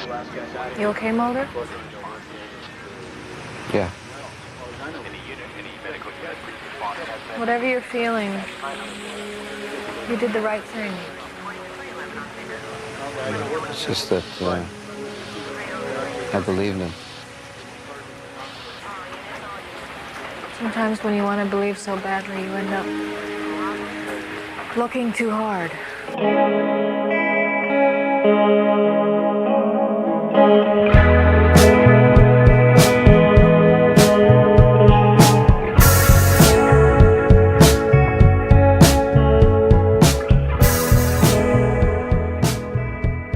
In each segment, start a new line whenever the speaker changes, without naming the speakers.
You okay, Mulder?
Yeah.
Whatever you're feeling, you did the right thing.
It's just that I believe in him.
Sometimes when you want to believe so badly, you end up looking too hard.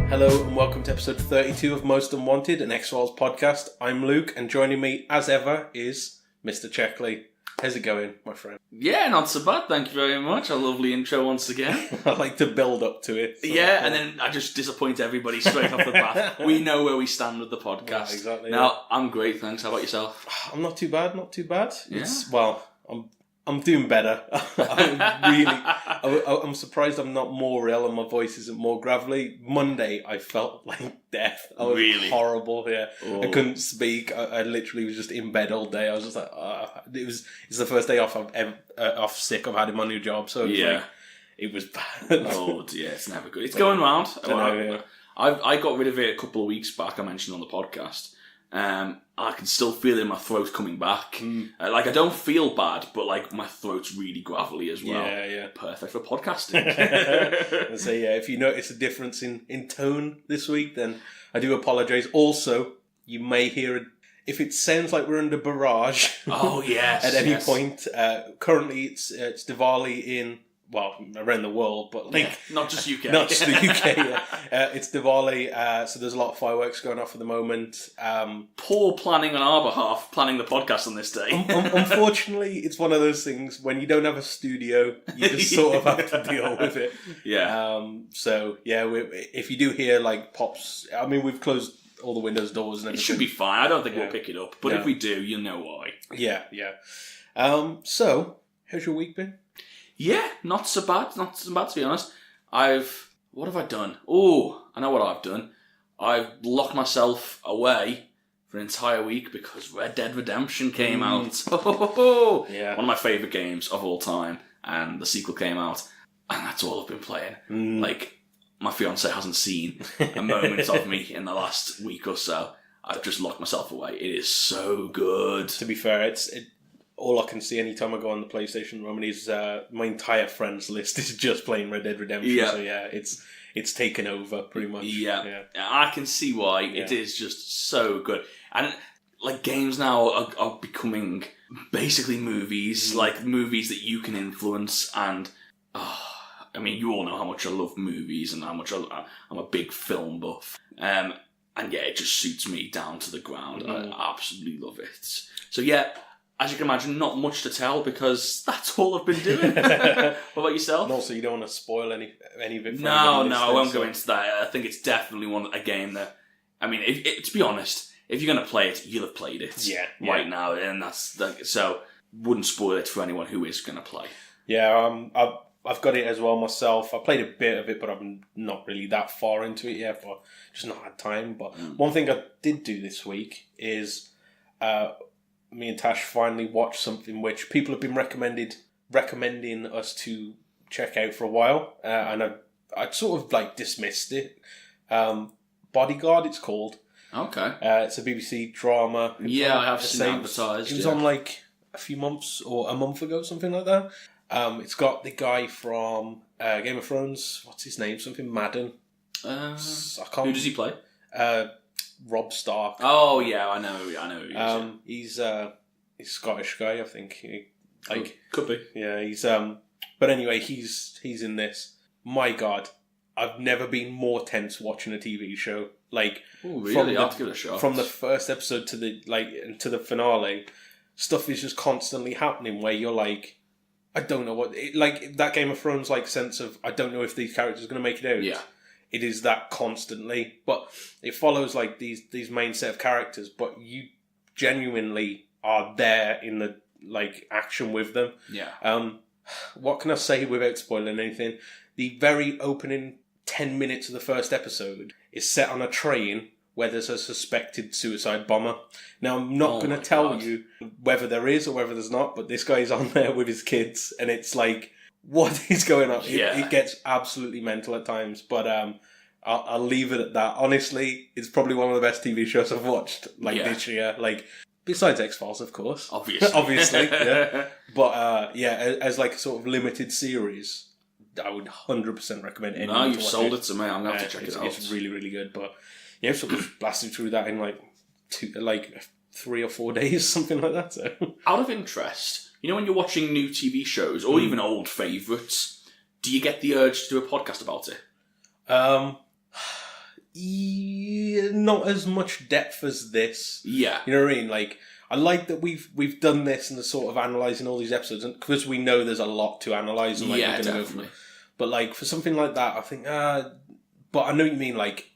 Hello and welcome to episode 32 of Most Unwanted, an X-Files podcast. I'm Luke, and joining me, as ever, is Mr. Checkley. How's it going, my friend?
Yeah, not so bad, thank you very much. A lovely intro once again.
I like to build up to it. So
yeah, and then I just disappoint everybody straight off the bat. We know where we stand with the podcast.
Yeah, exactly.
Now, I'm great, thanks. How about yourself?
I'm not too bad,
Yeah.
I'm doing better. I'm surprised I'm not more ill and my voice isn't more gravelly. Monday, I felt like death. I was
Really?
horrible. Yeah,
Oh.
I couldn't speak. I literally was just in bed all day. I was just like, it's the first day off I've ever off sick I've had in my new job. So it was bad.
Oh dear, it's never good. It's going round. I got rid of it a couple of weeks back. I mentioned on the podcast. I can still feel it in my throat coming back. I don't feel bad, but my throat's really gravelly as well.
Yeah.
Perfect for podcasting.
So if you notice a difference in tone this week, then I do apologise. Also, you may hear if it sounds like we're under barrage.
Oh yes.
At any point. Currently, it's Diwali in. Well, around the world, but
not just UK.
Not just the UK. Yeah. It's Diwali, so there's a lot of fireworks going off at the moment.
Poor planning on our behalf, planning the podcast on this day.
Unfortunately, it's one of those things when you don't have a studio, you just sort of have to deal with it.
Yeah.
If you do hear pops, I mean, we've closed all the windows, doors, and everything.
It should be fine. I don't think we'll pick it up, but if we do, you'll know why.
Yeah. So, how's your week been?
Yeah, not so bad. Not so bad, to be honest. What have I done? Oh, I know what I've done. I've locked myself away for an entire week because Red Dead Redemption came out.
Yeah.
One of my favourite games of all time. And the sequel came out. And that's all I've been playing. My fiancé hasn't seen a moment of me in the last week or so. I've just locked myself away. It is so good.
To be fair, all I can see anytime I go on the PlayStation at the moment is my entire friends list is just playing Red Dead Redemption.
Yeah.
So it's taken over pretty much.
Yeah. I can see why.
Yeah.
It is just so good. And games now are becoming basically movies, movies that you can influence. And you all know how much I love movies and how much I'm a big film buff. And it just suits me down to the ground. I absolutely love it. So as you can imagine, not much to tell because that's all I've been doing. What about yourself?
And also, you don't want to spoil any of it.
No, I won't go into that. I think it's definitely a game that, to be honest, if you're going to play it, you'll have played it right now, and that's so wouldn't spoil it for anyone who is going to play.
Yeah, I've got it as well myself. I played a bit of it, but I'm not really that far into it yet. But just not had time. But one thing I did do this week is. Me and Tash finally watched something which people have been recommending us to check out for a while, and I'd sort of dismissed it. Bodyguard, it's called.
Okay.
It's a BBC drama.
I have seen it advertised.
It was on a few months or a month ago, something like that. It's got the guy from Game of Thrones. What's his name? Something Madden.
Who does he play?
Rob Stark.
Oh yeah, I know who he is.
He's a Scottish guy, I think.
Could be.
Yeah, he's but anyway, he's in this. My God, I've never been more tense watching a TV show.
Really? I'll have to give it a shot.
From the first episode to the finale, stuff is just constantly happening where you're I don't know what that Game of Thrones sense of I don't know if these characters are going to make it out.
Yeah.
It is that constantly, but it follows these main set of characters, but you genuinely are there in the action with them.
Yeah.
What can I say without spoiling anything? The very opening 10 minutes of the first episode is set on a train where there's a suspected suicide bomber. Now, I'm not going to tell you whether there is or whether there's not, but this guy's on there with his kids, and it's like, what is going on? It gets absolutely mental at times, but I'll leave it at that. Honestly, it's probably one of the best TV shows I've watched this year. Like, besides X-Files, of course. Obviously, yeah. But, as like a sort of limited series, I would 100% recommend anyone to watch it.
You've sold it to me. I'm going to have to check it out.
It's really, really good, but... Yeah, sort of blasted through that in like 3 or 4 days, something like that. So.
Out of interest, when you're watching new TV shows or even old favourites, do you get the urge to do a podcast about it?
Not as much depth as this.
Yeah,
you know what I mean. Like, I like that we've done this and the sort of analysing all these episodes, and because we know there's a lot to analyse. And like, we're gonna
definitely.
But like for something like that, I think. But I know what you mean. Like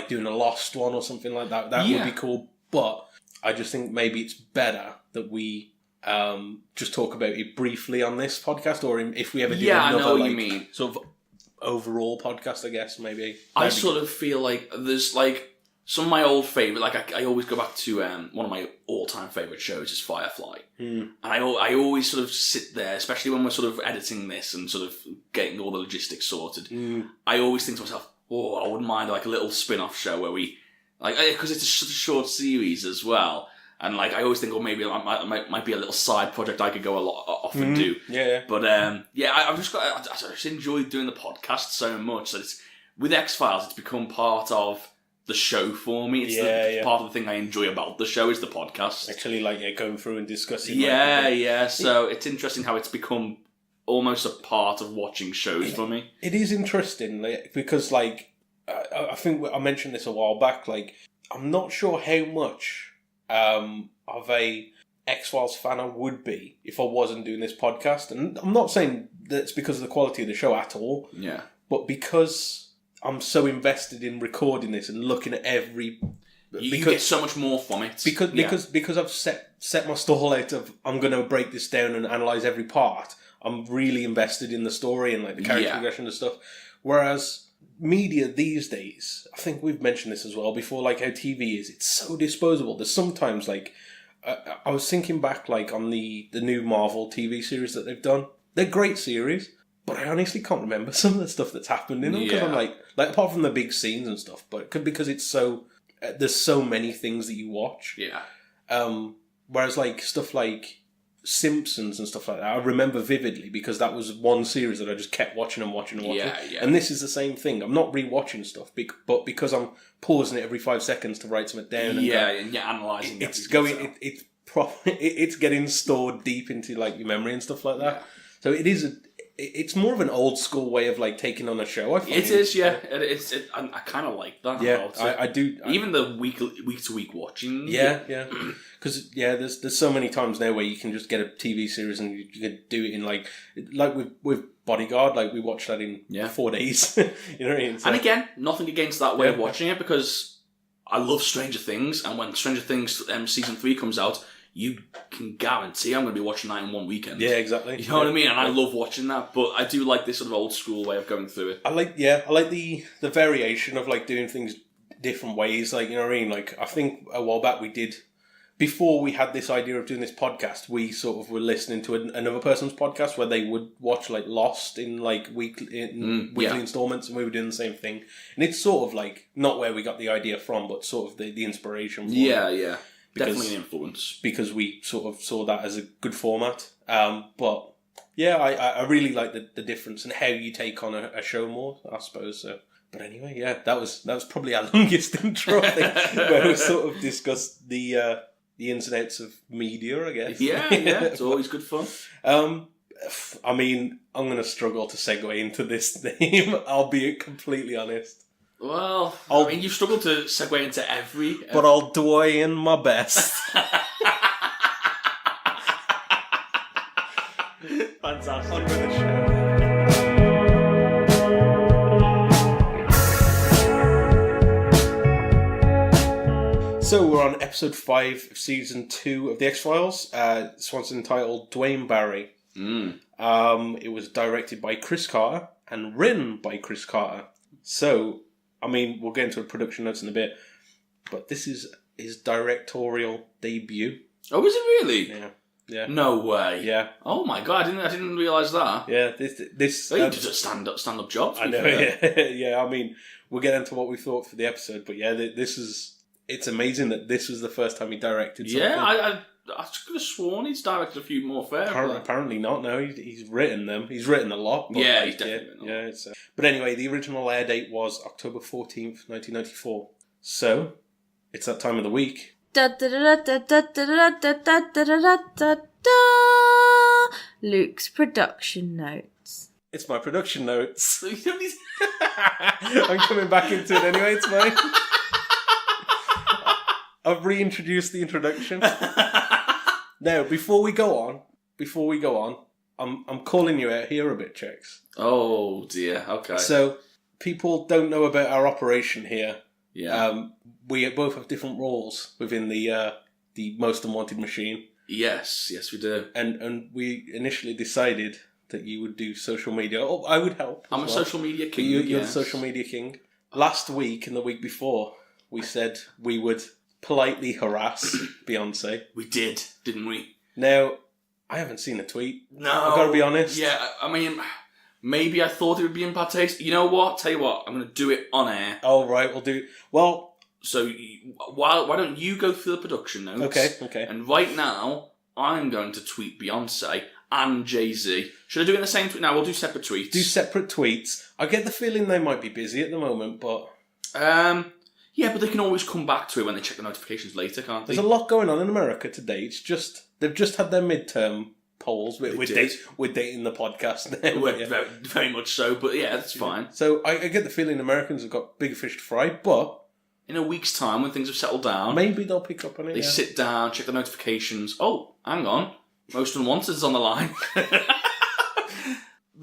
doing a Lost one or something like that. That would be cool. But I just think maybe it's better that we just talk about it briefly on this podcast, or if we ever do another,
I know what you mean.
Sort of overall podcast, I guess, maybe.
I sort of feel like there's like some of my old favourite, like I always go back to one of my all-time favourite shows is Firefly. And I always sort of sit there, especially when we're sort of editing this and sort of getting all the logistics sorted. I always think to myself, I wouldn't mind like a little spin-off show where we, like, because it's such a short series as well. And like, I always think, maybe it might be a little side project I could go off and do.
Yeah.
But I just enjoyed doing the podcast so much that with X-Files, it's become part of the show for me. It's part of the thing I enjoy about the show is the podcast.
Actually, like going through and discussing.
So it's interesting how it's become almost a part of watching shows for me. It
is interesting because, like, I think I mentioned this a while back. Like, I'm not sure how much of a X-Files fan I would be if I wasn't doing this podcast. And I'm not saying that it's because of the quality of the show at all.
Yeah.
But because I'm so invested in recording this and looking at every...
You get so much more from it.
Because I've set my stall out of I'm going to break this down and analyse every part. I'm really invested in the story and like the character progression and stuff. Whereas media these days, I think we've mentioned this as well before, like how TV is, it's so disposable. There's sometimes like, I was thinking back like on the new Marvel TV series that they've done. They're great series, but I honestly can't remember some of the stuff that's happened in them because I'm like apart from the big scenes and stuff, but because it's so, there's so many things that you watch.
Yeah.
Whereas like stuff like Simpsons and stuff like that, I remember vividly because that was one series that I just kept watching and watching and watching.
Yeah.
And this is the same thing. I'm not rewatching stuff, but because I'm pausing it every 5 seconds to write something down. And
and you're analysing it.
It's getting stored deep into like your memory and stuff like that.
Yeah.
So it's more of an old school way of like taking on a show. I find.
It is, yeah. I kind of like that.
Yeah, I do.
Even the week to week watching.
Yeah. Because there's so many times now where you can just get a TV series and you can do it in like with Bodyguard, like we watched that in 4 days. You know what I mean? So,
and again, nothing against that way of watching it because I love Stranger Things, and when Stranger Things season 3 comes out, you can guarantee I'm going to be watching that in one weekend.
Yeah, exactly.
You know what I mean? And I love watching that, but I do like this sort of old school way of going through it.
I like the variation of like doing things different ways. Like, you know what I mean? Like, I think a while back we did, before we had this idea of doing this podcast, we sort of were listening to another person's podcast where they would watch like Lost in like weekly installments, and we were doing the same thing. And it's sort of like not where we got the idea from, but sort of the inspiration.
Yeah. Definitely an influence. Because
we sort of saw that as a good format. But yeah, I really like the difference and how you take on a show more, I suppose. So. But anyway, yeah, that was probably our longest intro, I think, where we sort of discussed the ins and outs of media, I guess.
Yeah, it's always good fun.
I mean, I'm going to struggle to segue into this theme, I'll be completely honest.
Well, you've struggled to segue into every...
But I'll do in my best. Fantastic. On with the show. So we're on episode 5 of season 2 of The X-Files. This one's entitled Duane Barry. It was directed by Chris Carter and written by Chris Carter. So... I mean, we'll get into the production notes in a bit. but this is his directorial debut.
Oh, is it really?
Yeah. Yeah.
No way.
Yeah.
Oh my god, I didn't realise that.
Yeah. This.
He did a stand up job.
I know. Yeah. Yeah. I mean, we'll get into what we thought for the episode, but yeah, this is. It's amazing that this was the first time he directed something.
Yeah, I could have sworn he's directed a few more fair.
Apparently not. No, he's written them. He's written a lot. But
yeah, he's definitely
written. Yeah. But anyway, the original air date was October 14th, 1994. So it's that time of the week.
Luke's production notes.
It's my production notes. I'm coming back into it anyway. It's fine. I've reintroduced the introduction. Now, before we go on, I'm calling you out here a bit, Checks.
Oh dear. Okay.
So people don't know about our operation here.
Yeah.
We both have different roles within the Most Unwanted machine.
Yes, we do.
And we initially decided that you would do social media. Oh, I would help.
I'm a social media king.
You're the social media king. Last week and the week before, we said we would politely harass Beyonce.
We did, didn't we?
Now, I haven't seen a tweet.
No.
I've got to be honest.
Yeah, I mean, maybe I thought it would be in bad taste. You know what? Tell you what, I'm going to do it on air.
Oh, right, we'll do... Well...
So, why don't you go through the production notes?
Okay.
And right now, I'm going to tweet Beyonce and Jay-Z. Should I do it in the same tweet? No, we'll do separate tweets.
Do separate tweets. I get the feeling they might be busy at the moment, but...
Yeah, but they can always come back to it when they check the notifications later, can't they?
There's a lot going on in America today. It's just... They've just had their midterm polls. We're dating the podcast now.
Very much so, but yeah, that's fine.
So I get the feeling Americans have got bigger fish to fry, but...
In a week's time, when things have settled down...
Maybe they'll pick up on it,
They sit down, check the notifications. Oh, hang on. Most Unwanted is on the line.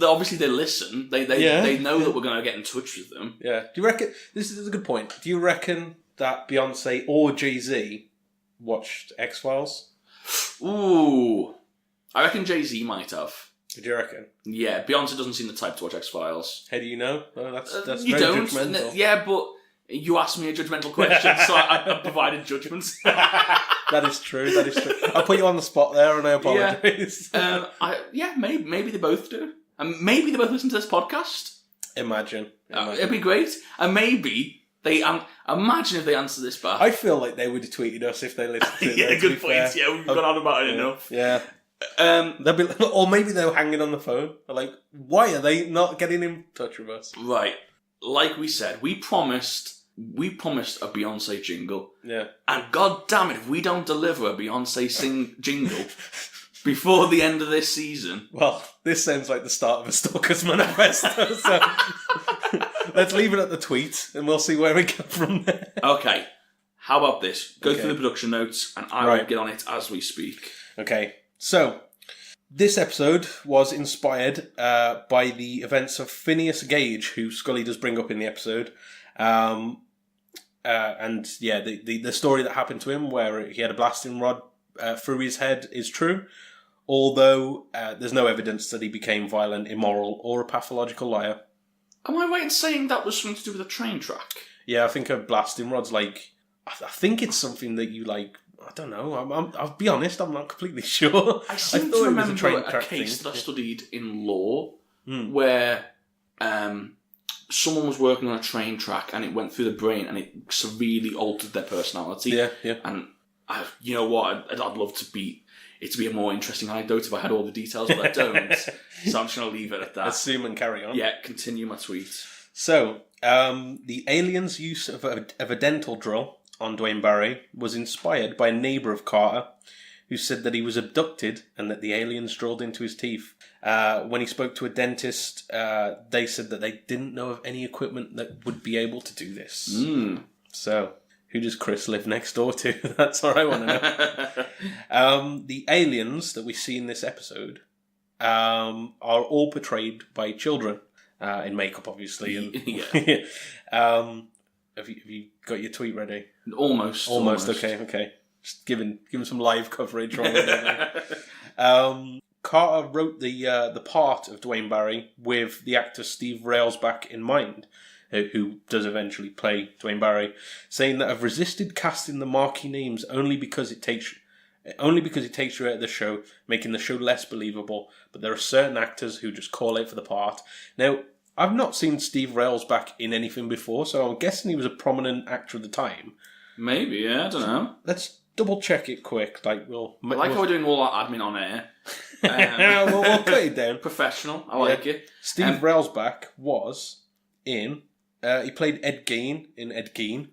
Obviously, they listen. They know that we're going to get in touch with them.
Yeah. Do you reckon... This is a good point. Do you reckon that Beyonce or Jay-Z watched X-Files?
Ooh. I reckon Jay-Z might have.
Do you reckon?
Yeah, Beyonce doesn't seem the type to watch X-Files.
How do you know? Oh, that's
you
very
don't.
judgmental.
Yeah, but you asked me a judgmental question, so I provided judgments.
That is true. I put you on the spot there, and I apologise.
Yeah. Maybe they both do. And maybe they both listen to this podcast.
Imagine.
It'd be great. And maybe they... imagine if they answer this back.
I feel like they would have tweeted us if they listened to it.
Yeah, good point. Fair. Yeah, we've gone on about it enough.
Yeah. They'll be, or maybe they were hanging on the phone. They're like, why are they not getting in touch with us?
Right. Like we said, we promised a Beyonce jingle.
Yeah.
And god damn it, if we don't deliver a Beyonce jingle before the end of this season...
Well, this sounds like the start of a Stalker's Manifesto, so let's leave it at the tweet and we'll see where we go from there.
Okay. How about this? Go through the production notes and I will get on it as we speak.
Okay. So, this episode was inspired by the events of Phineas Gage, who Scully does bring up in the episode. And yeah, the story that happened to him, where he had a blasting rod through his head, is true. Although there's no evidence that he became violent, immoral, or a pathological liar.
Am I right in saying that was something to do with a train track?
Yeah, I think a blasting rod's like... I think it's something that you like... I don't know. I'll be honest, I'm not completely sure.
I seem to remember a case that I studied in law where someone was working on a train track and it went through the brain and it severely altered their personality.
Yeah.
And you know what? I'd love to be a more interesting anecdote if I had all the details, but I don't. So I'm just going to leave it at that.
Assume and carry on.
Yeah, continue my tweet.
So, the alien's use of a dental drill on Duane Barry was inspired by a neighbour of Carter who said that he was abducted and that the aliens drilled into his teeth. When he spoke to a dentist, they said that they didn't know of any equipment that would be able to do this. So, who does Chris live next door to? That's what I want to know. The aliens that we see in this episode are all portrayed by children, in makeup, obviously. And, Have you got your tweet ready? Almost. Okay. Just giving some live coverage. Carter wrote the part of Duane Barry with the actor Steve Railsback in mind, who does eventually play Duane Barry, saying that I've resisted casting the marquee names only because it takes you out of the show, making the show less believable, but there are certain actors who just call out for the part. Now, I've not seen Steve Railsback in anything before, so I'm guessing he was a prominent actor at the time.
Maybe, yeah, I don't know.
Let's double check it quick.
I like how we're doing all that admin on air.
We'll cut it down.
Professional, I like it.
Steve Railsback was in... he played Ed Gein in Ed Gein.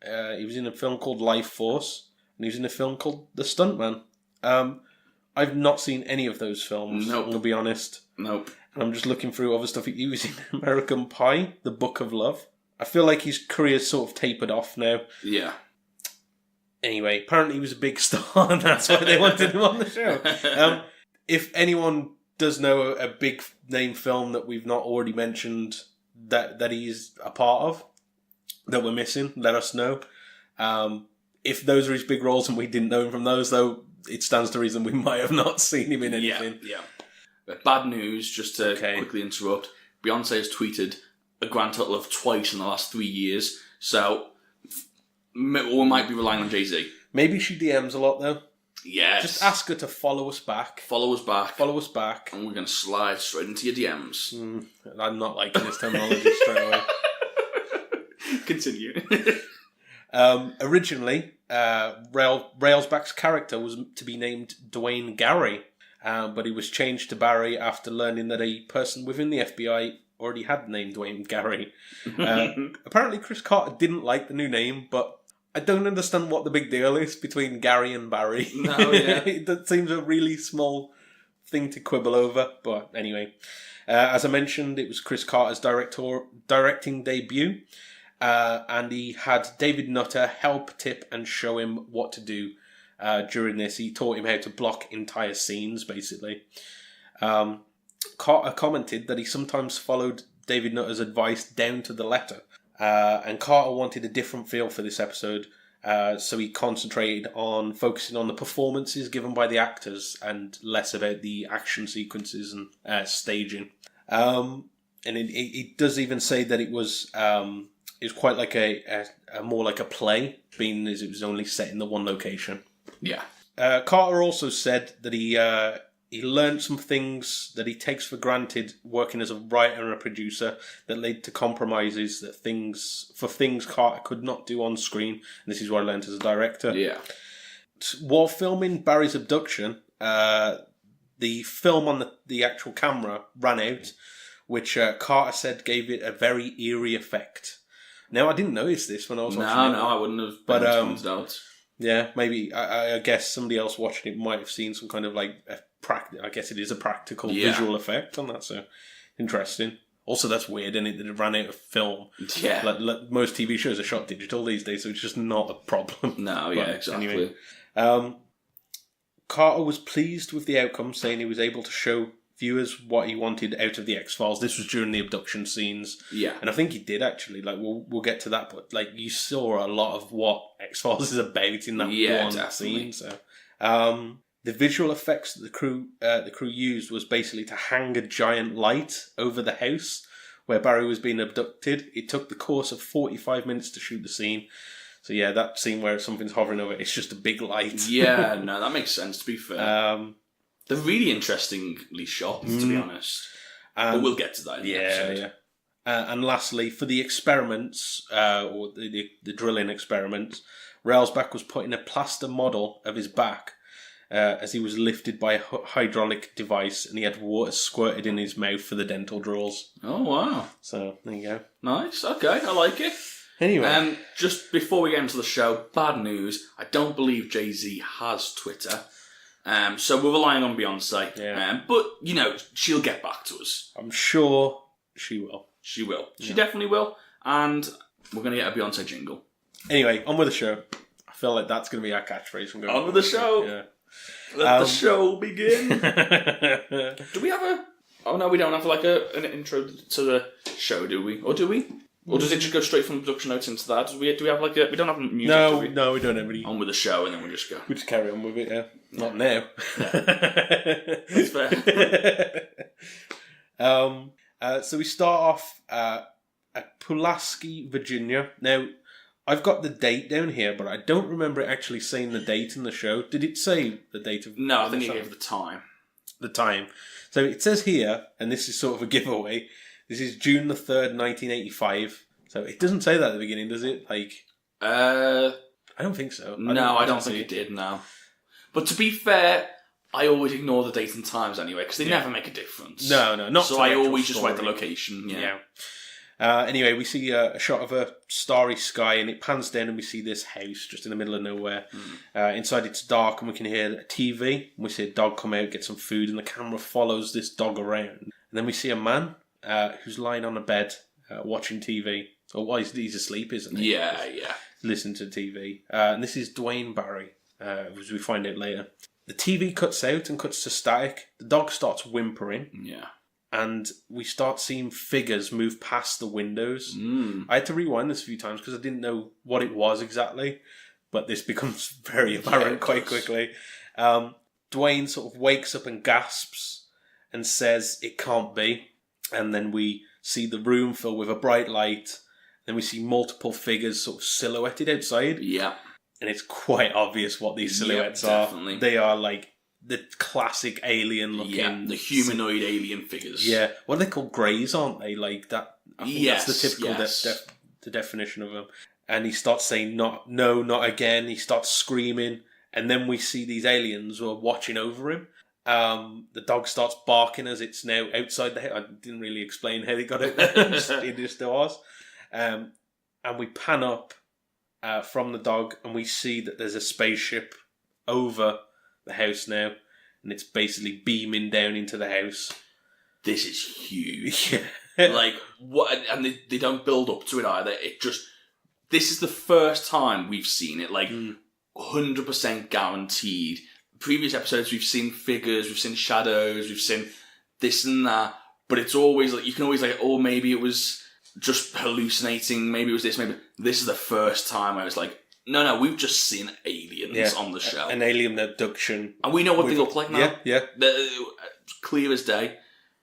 He was in a film called Life Force, and he was in a film called The Stuntman. I've not seen any of those films,
Nope.
I'm going to be honest.
Nope.
And I'm just looking through other stuff. He was in American Pie, The Book of Love. I feel like his career's sort of tapered off now.
Yeah.
Anyway, apparently he was a big star, and that's why they wanted him on the show. If anyone does know a big name film that we've not already mentioned that he's a part of, that we're missing, let us know. If those are his big roles and we didn't know him from those, though, it stands to reason we might have not seen him in anything.
Yeah. Bad news, just to quickly interrupt. Beyonce has tweeted a grand total of twice in the last 3 years, so we might be relying on Jay-Z.
Maybe she DMs a lot, though.
Yes.
Just ask her to follow us back.
Follow us back.
And
we're going to slide straight into your DMs.
I'm not liking this terminology straight away.
Continue.
Originally, Railsback's character was to be named Duane Gary, but he was changed to Barry after learning that a person within the FBI already had named Duane Gary. Apparently Chris Carter didn't like the new name, but I don't understand what the big deal is between Gary and Barry.
No, yeah.
That seems a really small thing to quibble over, but anyway. As I mentioned, it was Chris Carter's directing debut, and he had David Nutter help, tip, and show him what to do during this. He taught him how to block entire scenes, basically. Carter commented that he sometimes followed David Nutter's advice down to the letter, and Carter wanted a different feel for this episode, so he concentrated on focusing on the performances given by the actors and less about the action sequences and staging. And it does even say that it was quite like a more like a play, being as it was only set in the one location.
Yeah.
Carter also said that he learned some things that he takes for granted working as a writer and a producer that led to compromises for things Carter could not do on screen. And this is what I learned as a director.
Yeah.
While filming Barry's abduction, the film on the actual camera ran out, which Carter said gave it a very eerie effect. Now, I didn't notice this when I was watching it.
No, I wouldn't have pointed out. Yeah,
maybe, I guess somebody else watching it might have seen some kind of like, I guess it is a practical visual effect, and that's interesting. Also, that's weird, isn't it, that it ran out of film.
Yeah.
Like most TV shows are shot digital these days, so it's just not a problem.
No, yeah, exactly.
Anyway, Carter was pleased with the outcome, saying he was able to show viewers what he wanted out of the X-Files. This was during the abduction scenes.
Yeah.
And I think he did, actually. Like, we'll get to that, but like you saw a lot of what X-Files is about in that one
definitely.
scene. So, the visual effects that the crew used was basically to hang a giant light over the house where Barry was being abducted. It took the course of 45 minutes to shoot the scene. So yeah, that scene where something's hovering over, it's just a big light.
Yeah, no, that makes sense, to be fair. They're really interestingly shot, to be honest. But we'll get to that in the episode.
Yeah. And lastly, for the experiments, or the drilling experiments, Railsback was put in a plaster model of his back as he was lifted by a hydraulic device, and he had water squirted in his mouth for the dental drills.
Oh, wow.
So, there you go.
Nice, okay, I like it.
Anyway.
Just before we get into the show, bad news, I don't believe Jay-Z has Twitter. So we're relying on Beyonce.
Yeah.
But, you know, she'll get back to us.
I'm sure she will.
She will. She definitely will. And we're going to get a Beyonce jingle.
Anyway, on with the show. I feel like that's going to be our catchphrase from going
on with the show.
Yeah.
Let the show begin. Do we have a... Oh, no, we don't have like an intro to the show, do we? Or do we? Or does it just go straight from the production notes into that? Do we have like a... We don't have music, do we?
No, we don't have any.
On with the show and then we'll just go.
We just carry on with it, yeah. Not now.
That's fair.
So we start off at Pulaski, Virginia. Now, I've got the date down here, but I don't remember it actually saying the date in the show. Did it say the date of...
No, I think it gave the time.
The time. So it says here, and this is sort of a giveaway, this is June the 3rd, 1985. So it doesn't say that at the beginning, does it? I don't think so.
I don't think it did, no. But to be fair, I always ignore the date and times anyway, because they never make a difference.
No, not
so I always just write the location,
Yeah. Anyway, we see a shot of a starry sky, and it pans down, and we see this house just in the middle of nowhere. Inside, it's dark, and we can hear a TV. And we see a dog come out, get some food, and the camera follows this dog around. And then we see a man who's lying on a bed watching TV. Or he's asleep, isn't he?
Yeah.
Listening to TV. And this is Duane Barry, as we find out later. The TV cuts out and cuts to static. The dog starts whimpering.
Yeah.
And we start seeing figures move past the windows. I had to rewind this a few times because I didn't know what it was exactly, but this becomes very apparent quite quickly. Duane sort of wakes up and gasps and says, "It can't be." And then we see the room fill with a bright light. Then we see multiple figures sort of silhouetted outside.
Yeah.
And it's quite obvious what these silhouettes
definitely
are. They are like the classic alien looking...
Yeah, the humanoid alien figures.
Yeah. What are they called? Greys, aren't they? Like that. I think that's the typical the definition of them. And he starts saying, "No, not again." He starts screaming. And then we see these aliens who are watching over him. The dog starts barking as it's now outside the house. I didn't really explain how they got out there. It just was. And we pan up from the dog, and we see that there's a spaceship over the house now, and it's basically beaming down into the house.
This is huge.
Yeah.
Like, what? And they don't build up to it either. This is the first time we've seen it, like, 100% guaranteed. Previous episodes, we've seen figures, we've seen shadows, we've seen this and that, but it's always like, you can always like, oh, maybe it was just hallucinating, maybe it was this, maybe... This is the first time I was like, no, we've just seen aliens on the show.
An alien abduction.
And we know what they look like now.
Yeah.
They're clear as day.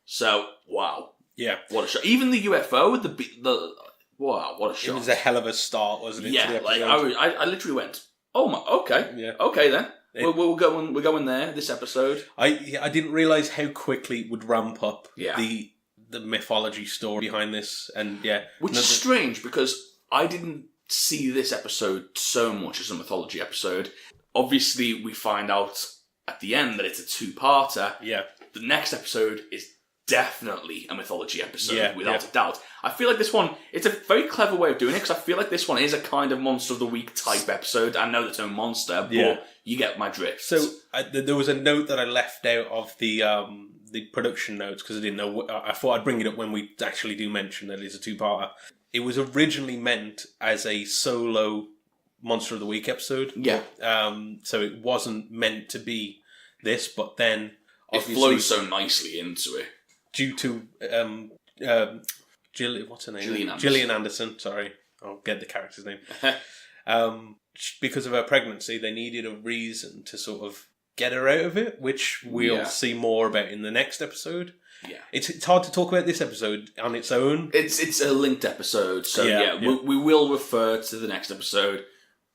So, wow.
Yeah.
What a shot. Even the UFO with the wow, what a shot.
It was a hell of a start, wasn't it?
Yeah, like, I literally went, oh my, okay. Yeah. Okay then. We're going there this episode.
I didn't realise how quickly it would ramp up the mythology story behind this, and
which is strange because I didn't see this episode so much as a mythology episode. Obviously, we find out at the end that it's a two-parter.
Yeah,
the next episode is definitely a mythology episode, without a doubt. I feel like this one, it's a very clever way of doing it, because I feel like this one is a kind of Monster of the Week type episode. I know there's no monster, but you get my drift.
So there was a note that I left out of the production notes, because I didn't know. I thought I'd bring it up when we actually do mention that it's a two-parter. It was originally meant as a solo Monster of the Week episode.
Yeah.
So it wasn't meant to be this, but then
it flows so nicely into it.
Due to what's her name?
Gillian
Anderson. Sorry, I'll get the character's name. Because of her pregnancy, they needed a reason to sort of get her out of it, which we'll see more about in the next episode.
Yeah,
it's hard to talk about this episode on its own.
It's a linked episode, so we will refer to the next episode,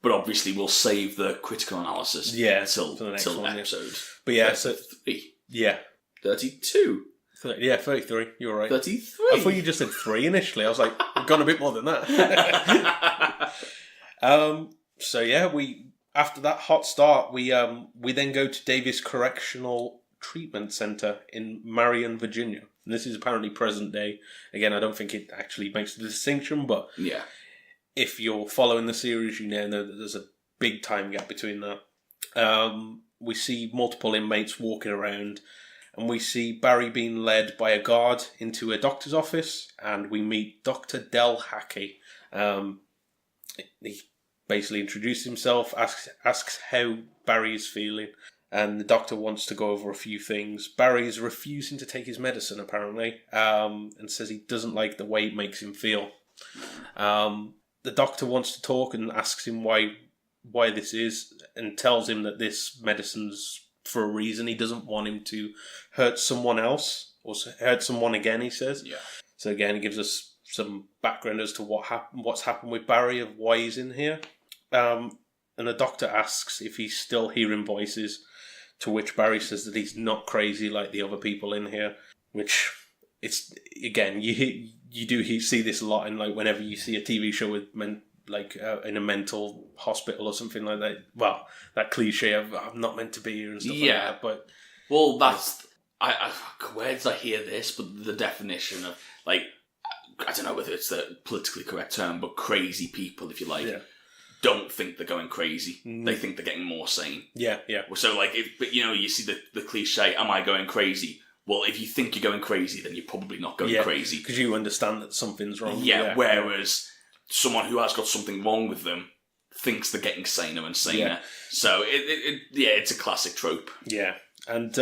but obviously we'll save the critical analysis until the next episode.
But
33.
32. 33. You're right.
33.
I thought you just said 3 initially. I was like, we've gone a bit more than that. After that hot start, we then go to Davis Correctional Treatment Center in Marion, Virginia. And this is apparently present day. Again, I don't think it actually makes the distinction, but if you're following the series, you know that there's a big time gap between that. We see multiple inmates walking around, and we see Barry being led by a guard into a doctor's office, and we meet Dr. Del Hackey. He basically introduces himself, asks how Barry is feeling, and the doctor wants to go over a few things. Barry is refusing to take his medicine, apparently, and says he doesn't like the way it makes him feel. The doctor wants to talk and asks him why this is, and tells him that this medicine's for a reason. He doesn't want him to hurt someone else, or hurt someone again, he says.
Yeah.
So again, he gives us some background as to what's happened with Barry, of why he's in here. And the doctor asks if he's still hearing voices, to which Barry says that he's not crazy like the other people in here. Which, it's, again, you do see this a lot in, like, whenever you see a TV show with men, like, in a mental hospital or something like that. Well, that cliche of, I'm not meant to be here and stuff like that. But,
well, that's... where did I hear this? But the definition of, like, I don't know whether it's the politically correct term, but crazy people, if you like, don't think they're going crazy. They think they're getting more sane.
Yeah.
So, like, but you see the cliche, am I going crazy? Well, if you think you're going crazy, then you're probably not going crazy.
Because you understand that something's wrong.
Whereas someone who has got something wrong with them thinks they're getting saner and saner.
Yeah.
So, it's a classic trope.
Yeah. And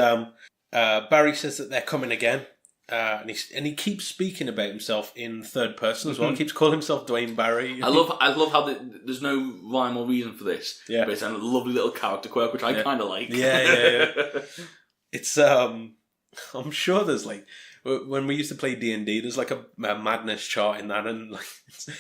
Barry says that they're coming again. And he keeps speaking about himself in third person as well. He keeps calling himself Duane Barry.
I love how there's no rhyme or reason for this. Yeah. But it's a lovely little character quirk, which I kind of like.
Yeah. It's, I'm sure there's, like, when we used to play D&D, there's like a madness chart in that, and like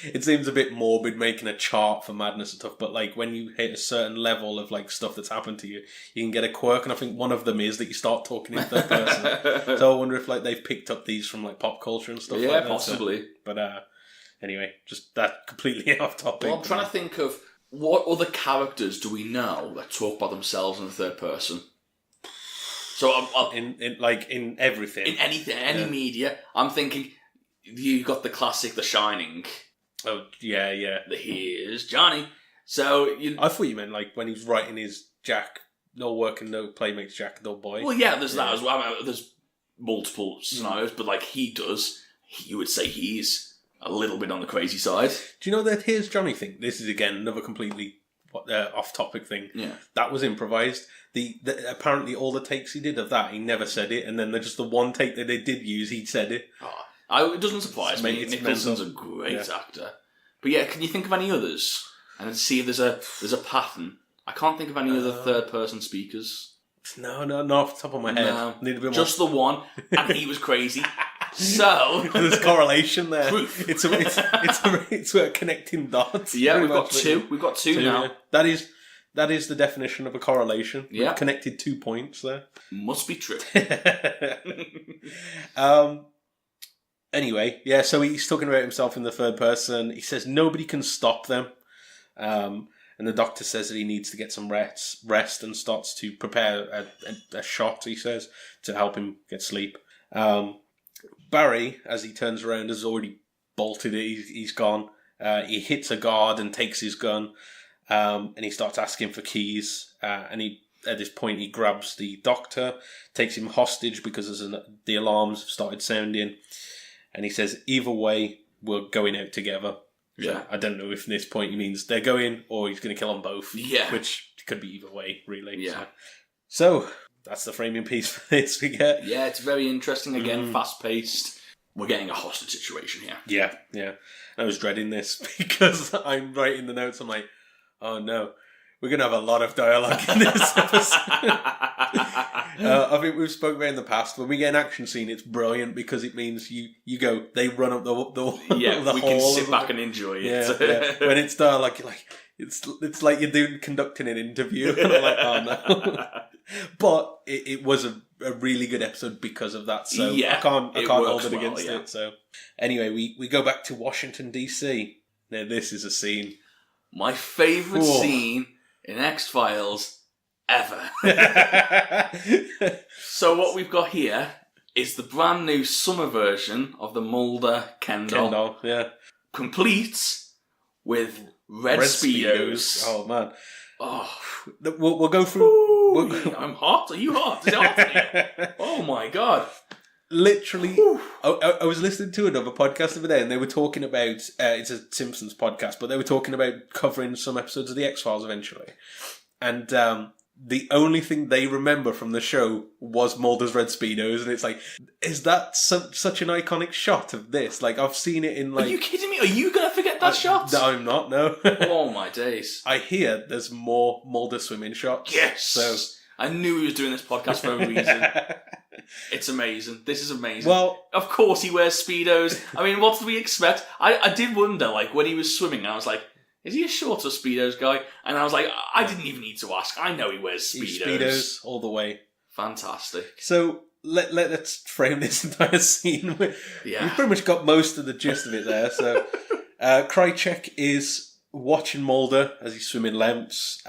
it seems a bit morbid making a chart for madness and stuff, but like when you hit a certain level of like stuff that's happened to you, you can get a quirk, and I think one of them is that you start talking in third person. So I wonder if like they've picked up these from like pop culture and stuff like that. Yeah,
possibly.
So, but anyway, just that completely off topic.
Well, I'm trying to think of what other characters do we know that talk by themselves in the third person? So
in everything,
in anything, any media, I'm thinking you got the classic The Shining.
Oh yeah.
Here's Johnny. So
I thought you meant like when he's writing his Jack, no work and no play makes Jack a dull boy.
Well, yeah, there's that as well. I mean, there's multiple scenarios, but like he does, you would say he's a little bit on the crazy side.
Do you know that Here's Johnny thing? This is again another completely off-topic thing.
Yeah,
that was improvised. Apparently all the takes he did of that, he never said it, and then just the one take that they did use, he said it.
It doesn't surprise me. Nicholson's a great actor. But yeah, can you think of any others? And see if there's a pattern. I can't think of any other third-person speakers.
No, off the top of my head.
No, need a bit just more. The one, and he was crazy. So
there's correlation there.
Proof.
It's a connecting dots.
Yeah, we've got two. We've got two now.
Yeah. That is the definition of a correlation. Yeah, we've connected 2 points there.
Must be true.
Anyway, yeah. So he's talking about himself in the third person. He says nobody can stop them. And the doctor says that he needs to get some rest, and starts to prepare a shot. He says to help him get sleep. Barry, as he turns around, has already bolted it. He's gone. He hits a guard and takes his gun, and he starts asking for keys. And at this point, he grabs the doctor, takes him hostage because the alarms have started sounding, and he says, "Either way, we're going out together." Yeah, so I don't know if at this point he means they're going or he's going to kill them both.
Yeah,
which could be either way, really.
Yeah.
So that's the framing piece for this. We get.
Yeah, it's very interesting. Again, fast paced. We're getting a hostage situation here.
Yeah. I was dreading this because I'm writing the notes. I'm like, oh no, we're going to have a lot of dialogue in this episode. I think we've spoken about in the past. When we get an action scene, it's brilliant because it means you go. They run up the
we can sit back and enjoy it.
Yeah. When it's dialogue, you're like, it's like you're conducting an interview. And I'm like, oh no. But it was a really good episode because of that. So I can't hold it against it. So anyway, we go back to Washington DC. Now this is a scene.
My favourite scene in X-Files ever. So what we've got here is the brand new summer version of the Mulder Ken doll.
Yeah.
Complete with red Speedos.
Oh man.
Oh,
we'll go through.
I'm hot. Are you hot? Is it hot in here? Oh my god.
Literally, I was listening to another podcast the other day, and they were talking about it's a Simpsons podcast, but they were talking about covering some episodes of the X-Files eventually, and the only thing they remember from the show was Mulder's red Speedos, and it's like, is that such an iconic shot of this? Like, I've seen it in like...
Are you kidding me? Are you going to forget that shot?
No, I'm not, no.
Oh my days.
I hear there's more Mulder swimming shots.
Yes!
So
I knew he was doing this podcast for a reason. It's amazing. This is amazing.
Well,
of course he wears Speedos. I mean, what did we expect? I did wonder, like, when he was swimming, I was like, is he a shorts or Speedos guy? And I was like, I didn't even need to ask. I know he wears Speedos.
Speedos all the way.
Fantastic.
So let's frame this entire scene.
Yeah.
We've pretty much got most of the gist of it there. So Krycek is watching Mulder as he's swimming laps.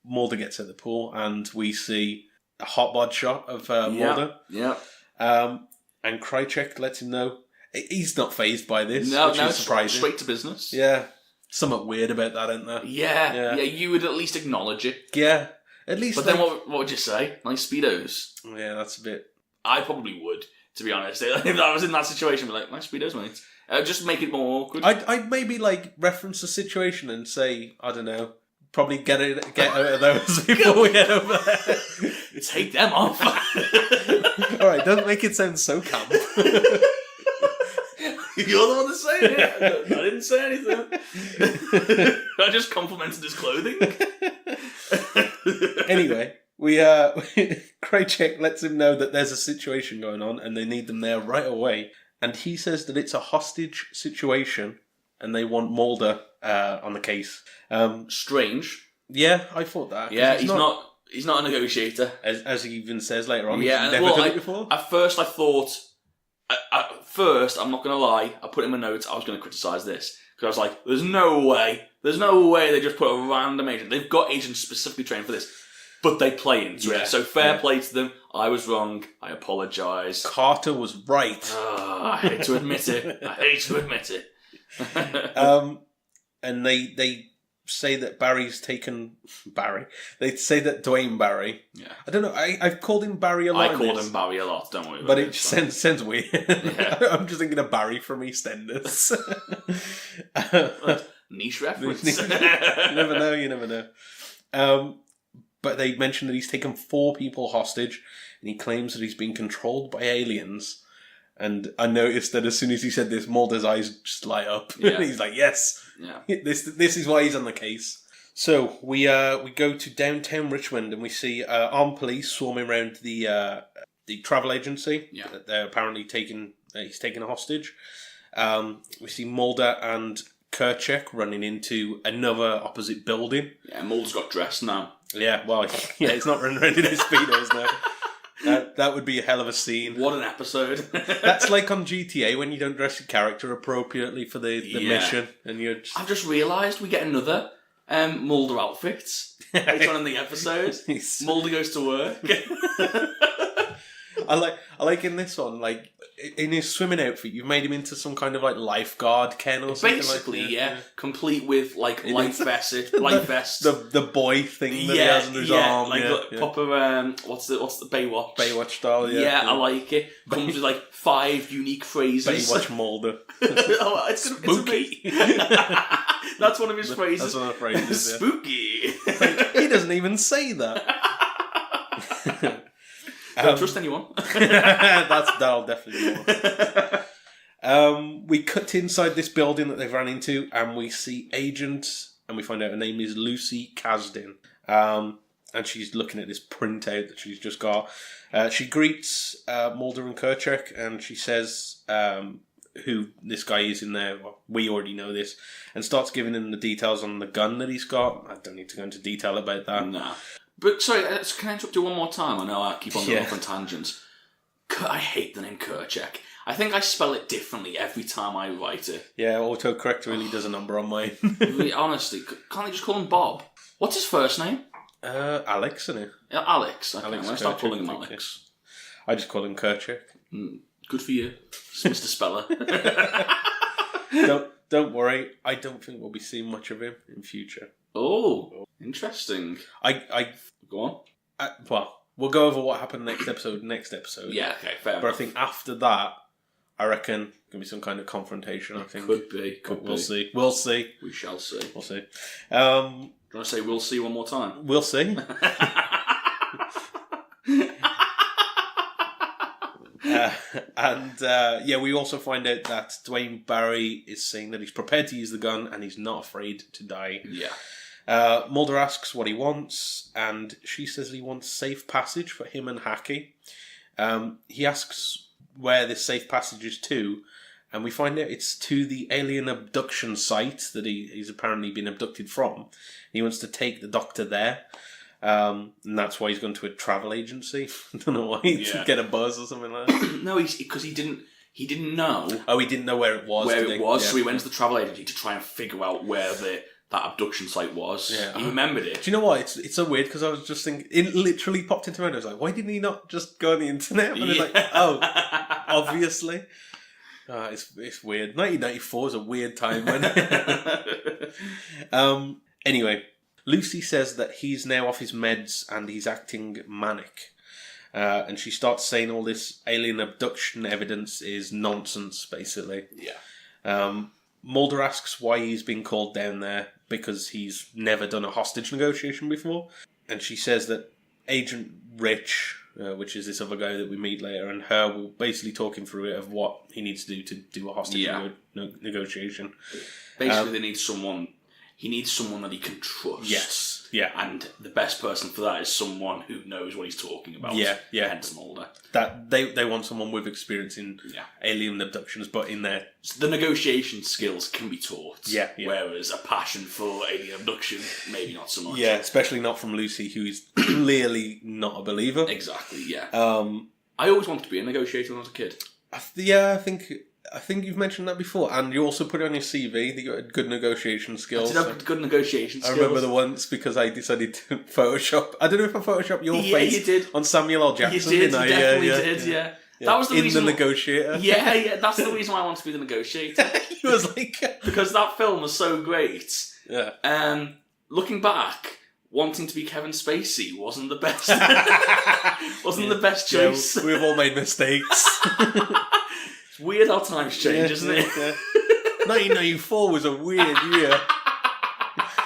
Mulder gets at the pool and we see a hot bod shot of Mulder.
Yeah.
And Krycek lets him know he's not fazed by this.
No,
which is surprising.
Straight to business.
Yeah. Something weird about that, isn't there?
Yeah, you would at least acknowledge it.
Yeah, at least.
But then what would you say? Nice Speedos.
Yeah, that's a bit...
I probably would, to be honest. If I was in that situation, I'd be like, nice Speedos, mate. Just make it more awkward.
I'd maybe like reference the situation and say, I don't know, probably get out of those before we get over there.
Take them off.
Alright, don't make it sound so camp.
You're the one that's saying it. I didn't say anything. I just complimented his clothing.
Anyway, Krycek lets him know that there's a situation going on and they need them there right away. And he says that it's a hostage situation and they want Mulder on the case.
Strange.
Yeah, I thought that.
Yeah, he's not a negotiator.
As he even says later on,
yeah,
he's never done it before.
At first I thought... At first, I'm not going to lie, I put in my notes I was going to criticise this. Because I was like, there's no way they just put a random agent. They've got agents specifically trained for this. But they play into it. So fair play to them. I was wrong. I apologise.
Carter was right.
I hate to admit it.
And they say that Barry's taken... Barry? They say that Duane Barry... Yeah. I don't know, I've called him Barry a lot.
I called him Barry a lot, don't worry about
but
it.
But it sounds weird. Yeah. I'm just thinking of Barry from EastEnders.
Niche reference.
You never know. But they mention that he's taken 4 people hostage and he claims that he's been controlled by aliens. And I noticed that as soon as he said this, Mulder's eyes just light up. Yeah. He's like, yes, this is why he's on the case. So we go to downtown Richmond and we see armed police swarming around the travel agency. Yeah. That they're apparently he's taken a hostage. We see Mulder and Krycek running into another opposite building.
Yeah, Mulder's got dressed now.
Yeah, well, he's not running around in his speedos now. That would be a hell of a scene.
What an episode.
That's like on GTA when you don't dress your character appropriately for the mission. And you're just... I've
just realised we get another Mulder outfit later on in the episode. Mulder goes to work.
I like in this one, like in his swimming outfit, you've made him into some kind of like lifeguard Ken or something.
Basically,
like that.
Yeah, complete with like life vest,
the boy thing that he has under his arm,
like proper. What's the
Baywatch style?
Yeah, I like it. Comes with like 5 unique phrases.
Baywatch Mulder.
It's spooky. That's one of his phrases.
That's one of the phrases.
Spooky.
He doesn't even say that.
Don't trust anyone.
That'll definitely be we cut inside this building that they've run into, and we see Agent, and we find out her name is Lucy Costin. And she's looking at this printout that she's just got. She greets Mulder and Krycek, and she says who this guy is in there. Well, we already know this, and starts giving him the details on the gun that he's got. I don't need to go into detail about that.
Nah. But, sorry, can I interrupt you one more time? I know I keep on going off on tangents. I hate the name Krycek. I think I spell it differently every time I write it.
Yeah, autocorrect really does a number on mine.
Really, honestly, can't they just call him Bob? What's his first name?
Alex, isn't it?
Yeah, Alex. Okay,
Alex
I'm going to start calling him Alex.
I just call him Krycek.
Good for you, Mr. Speller.
Don't worry. I don't think we'll be seeing much of him in future.
Oh, interesting.
Go on. Well, we'll go over what happened next episode.
Yeah, okay, fair enough.
I think after that, I reckon there'll be some kind of confrontation. I think
could be.
We'll see. We'll see.
We shall see.
We'll see.
Do you want to say we'll see one more time?
We'll see. We also find out that Duane Barry is saying that he's prepared to use the gun and he's not afraid to die.
Yeah.
Mulder asks what he wants, and she says he wants safe passage for him and Hackey. He asks where this safe passage is to, and we find out it's to the alien abduction site that he's apparently been abducted from. He wants to take the Doctor there, and that's why he's gone to a travel agency. I don't know why, to get a buzz or something like that.
No, because he didn't know.
Oh, he didn't know where it was. Yeah.
So he went to the travel agency to try and figure out where that abduction site was.
Yeah.
He remembered it.
Do you know what? It's so weird because I was just thinking, it literally popped into my head. I was like, why didn't he not just go on the internet? And it's like, oh, obviously. It's weird. 1994 is a weird time, wasn't it? Anyway, Lucy says that he's now off his meds and he's acting manic. And she starts saying all this alien abduction evidence is nonsense, basically.
Yeah.
Mulder asks why he's been called down there because he's never done a hostage negotiation before. And she says that Agent Rich, which is this other guy that we meet later, and her will basically talk him through it of what he needs to do a hostage negotiation.
Basically, they need someone. He needs someone that he can trust.
Yes. Yeah.
And the best person for that is someone who knows what he's talking about.
Yeah.
Hence Mulder.
That they want someone with experience in alien abductions, but in their...
The negotiation skills can be taught.
Yeah.
Whereas a passion for alien abduction, maybe not so much.
Yeah, especially not from Lucy, who is clearly not a believer.
Exactly, yeah. I always wanted to be a negotiator when I was a kid.
I think you've mentioned that before, and you also put it on your CV that you got good negotiation skills.
I did have good negotiation skills.
I remember the once because I decided to Photoshop. I don't know if I Photoshopped your face
you did.
On Samuel L. Jackson.
You did,
didn't I?
You definitely did, yeah. That was the reason.
In The Negotiator.
Yeah, that's the reason why I wanted to be the negotiator.
He was like...
because that film was so great.
Yeah.
Looking back, wanting to be Kevin Spacey wasn't the best. wasn't the best choice.
Yeah, we've all made mistakes.
It's weird how times change, isn't it?
Yeah. 1994 was a weird year.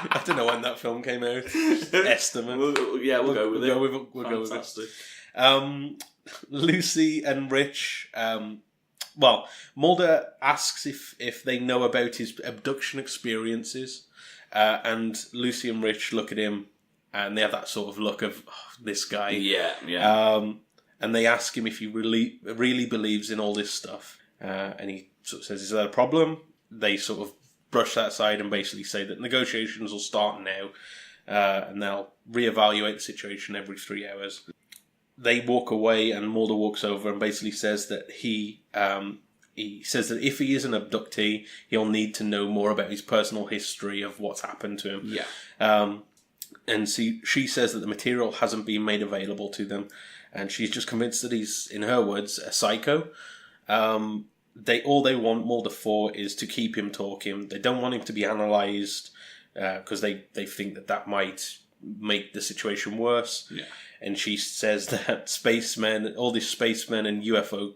I don't know when that film came out. Estimate.
We'll go with it.
We'll go with it. Lucy and Rich. Mulder asks if they know about his abduction experiences, and Lucy and Rich look at him, and they have that sort of look of this guy.
Yeah.
And they ask him if he really believes in all this stuff. And he sort of says, is that a problem? They sort of brush that aside and basically say that negotiations will start now, and they'll reevaluate the situation every 3 hours. They walk away, and Mulder walks over and basically says that he says that if he is an abductee, he'll need to know more about his personal history of what's happened to him.
Yeah.
And she says that the material hasn't been made available to them, and she's just convinced that he's, in her words, a psycho. All they want Mulder for is to keep him talking. They don't want him to be analysed because they think that might make the situation worse.
Yeah.
And she says that all these spacemen and UFO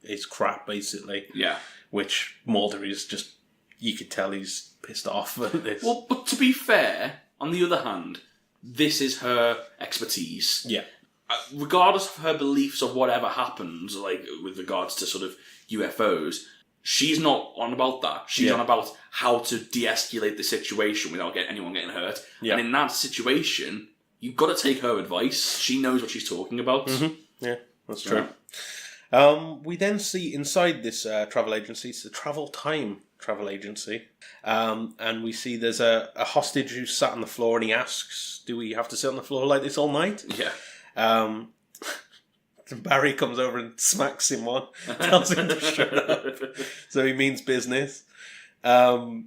is crap, basically.
Yeah.
Which Mulder is just, you could tell he's pissed off at this.
Well, but to be fair, on the other hand, this is her expertise.
Yeah.
Regardless of her beliefs of whatever happens, like with regards to sort of UFOs, she's not on about that. She's on about how to de-escalate the situation without anyone getting hurt. Yeah. And in that situation, you've got to take her advice. She knows what she's talking about.
Mm-hmm. Yeah, that's true. Yeah. We then see inside this travel agency, it's a travel agency, and we see there's a hostage who's sat on the floor, and he asks, do we have to sit on the floor like this all night?
Yeah.
Barry comes over and smacks him on, tells him to shut up. So he means business. The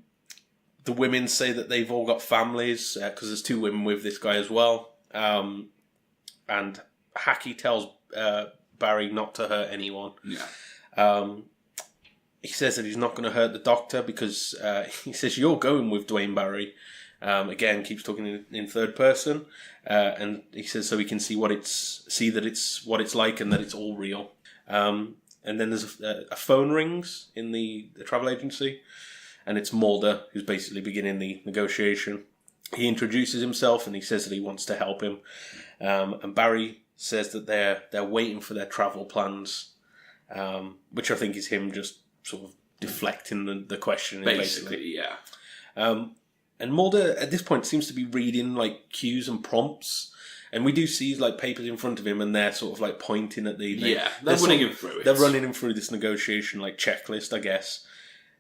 women say that they've all got families, because there's 2 women with this guy as well. And Hackey tells Barry not to hurt anyone.
Yeah.
He says that he's not going to hurt the Doctor because he says, you're going with Duane Barry. Again, keeps talking in third person, and he says so he can see what it's like and that it's all real. And then there's a phone rings in the travel agency, and it's Mulder who's basically beginning the negotiation. He introduces himself and he says that he wants to help him. And Barry says that they're waiting for their travel plans, which I think is him just sort of deflecting the question.
Basically, yeah.
And Mulder, at this point, seems to be reading, like, cues and prompts. And we do see like papers in front of him, and they're sort of like pointing at
they're running him through it.
They're running him through this negotiation like checklist, I guess.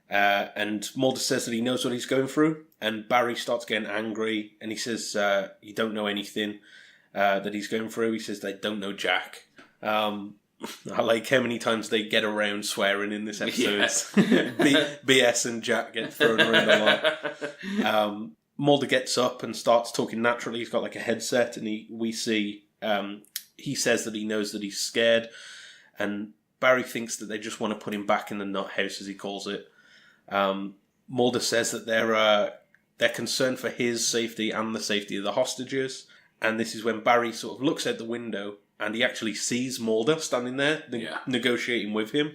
And Mulder says that he knows what he's going through, and Barry starts getting angry, and he says, "You don't know anything that he's going through." He says they don't know Jack. I like how many times they get around swearing in this episode. BS and Jack get thrown around a lot. Mulder gets up and starts talking naturally. He's got like a headset, and he says that he knows that he's scared, and Barry thinks that they just want to put him back in the nut house, as he calls it. Mulder says that they're concerned for his safety and the safety of the hostages, and this is when Barry sort of looks out the window, and he actually sees Mulder standing there negotiating with him,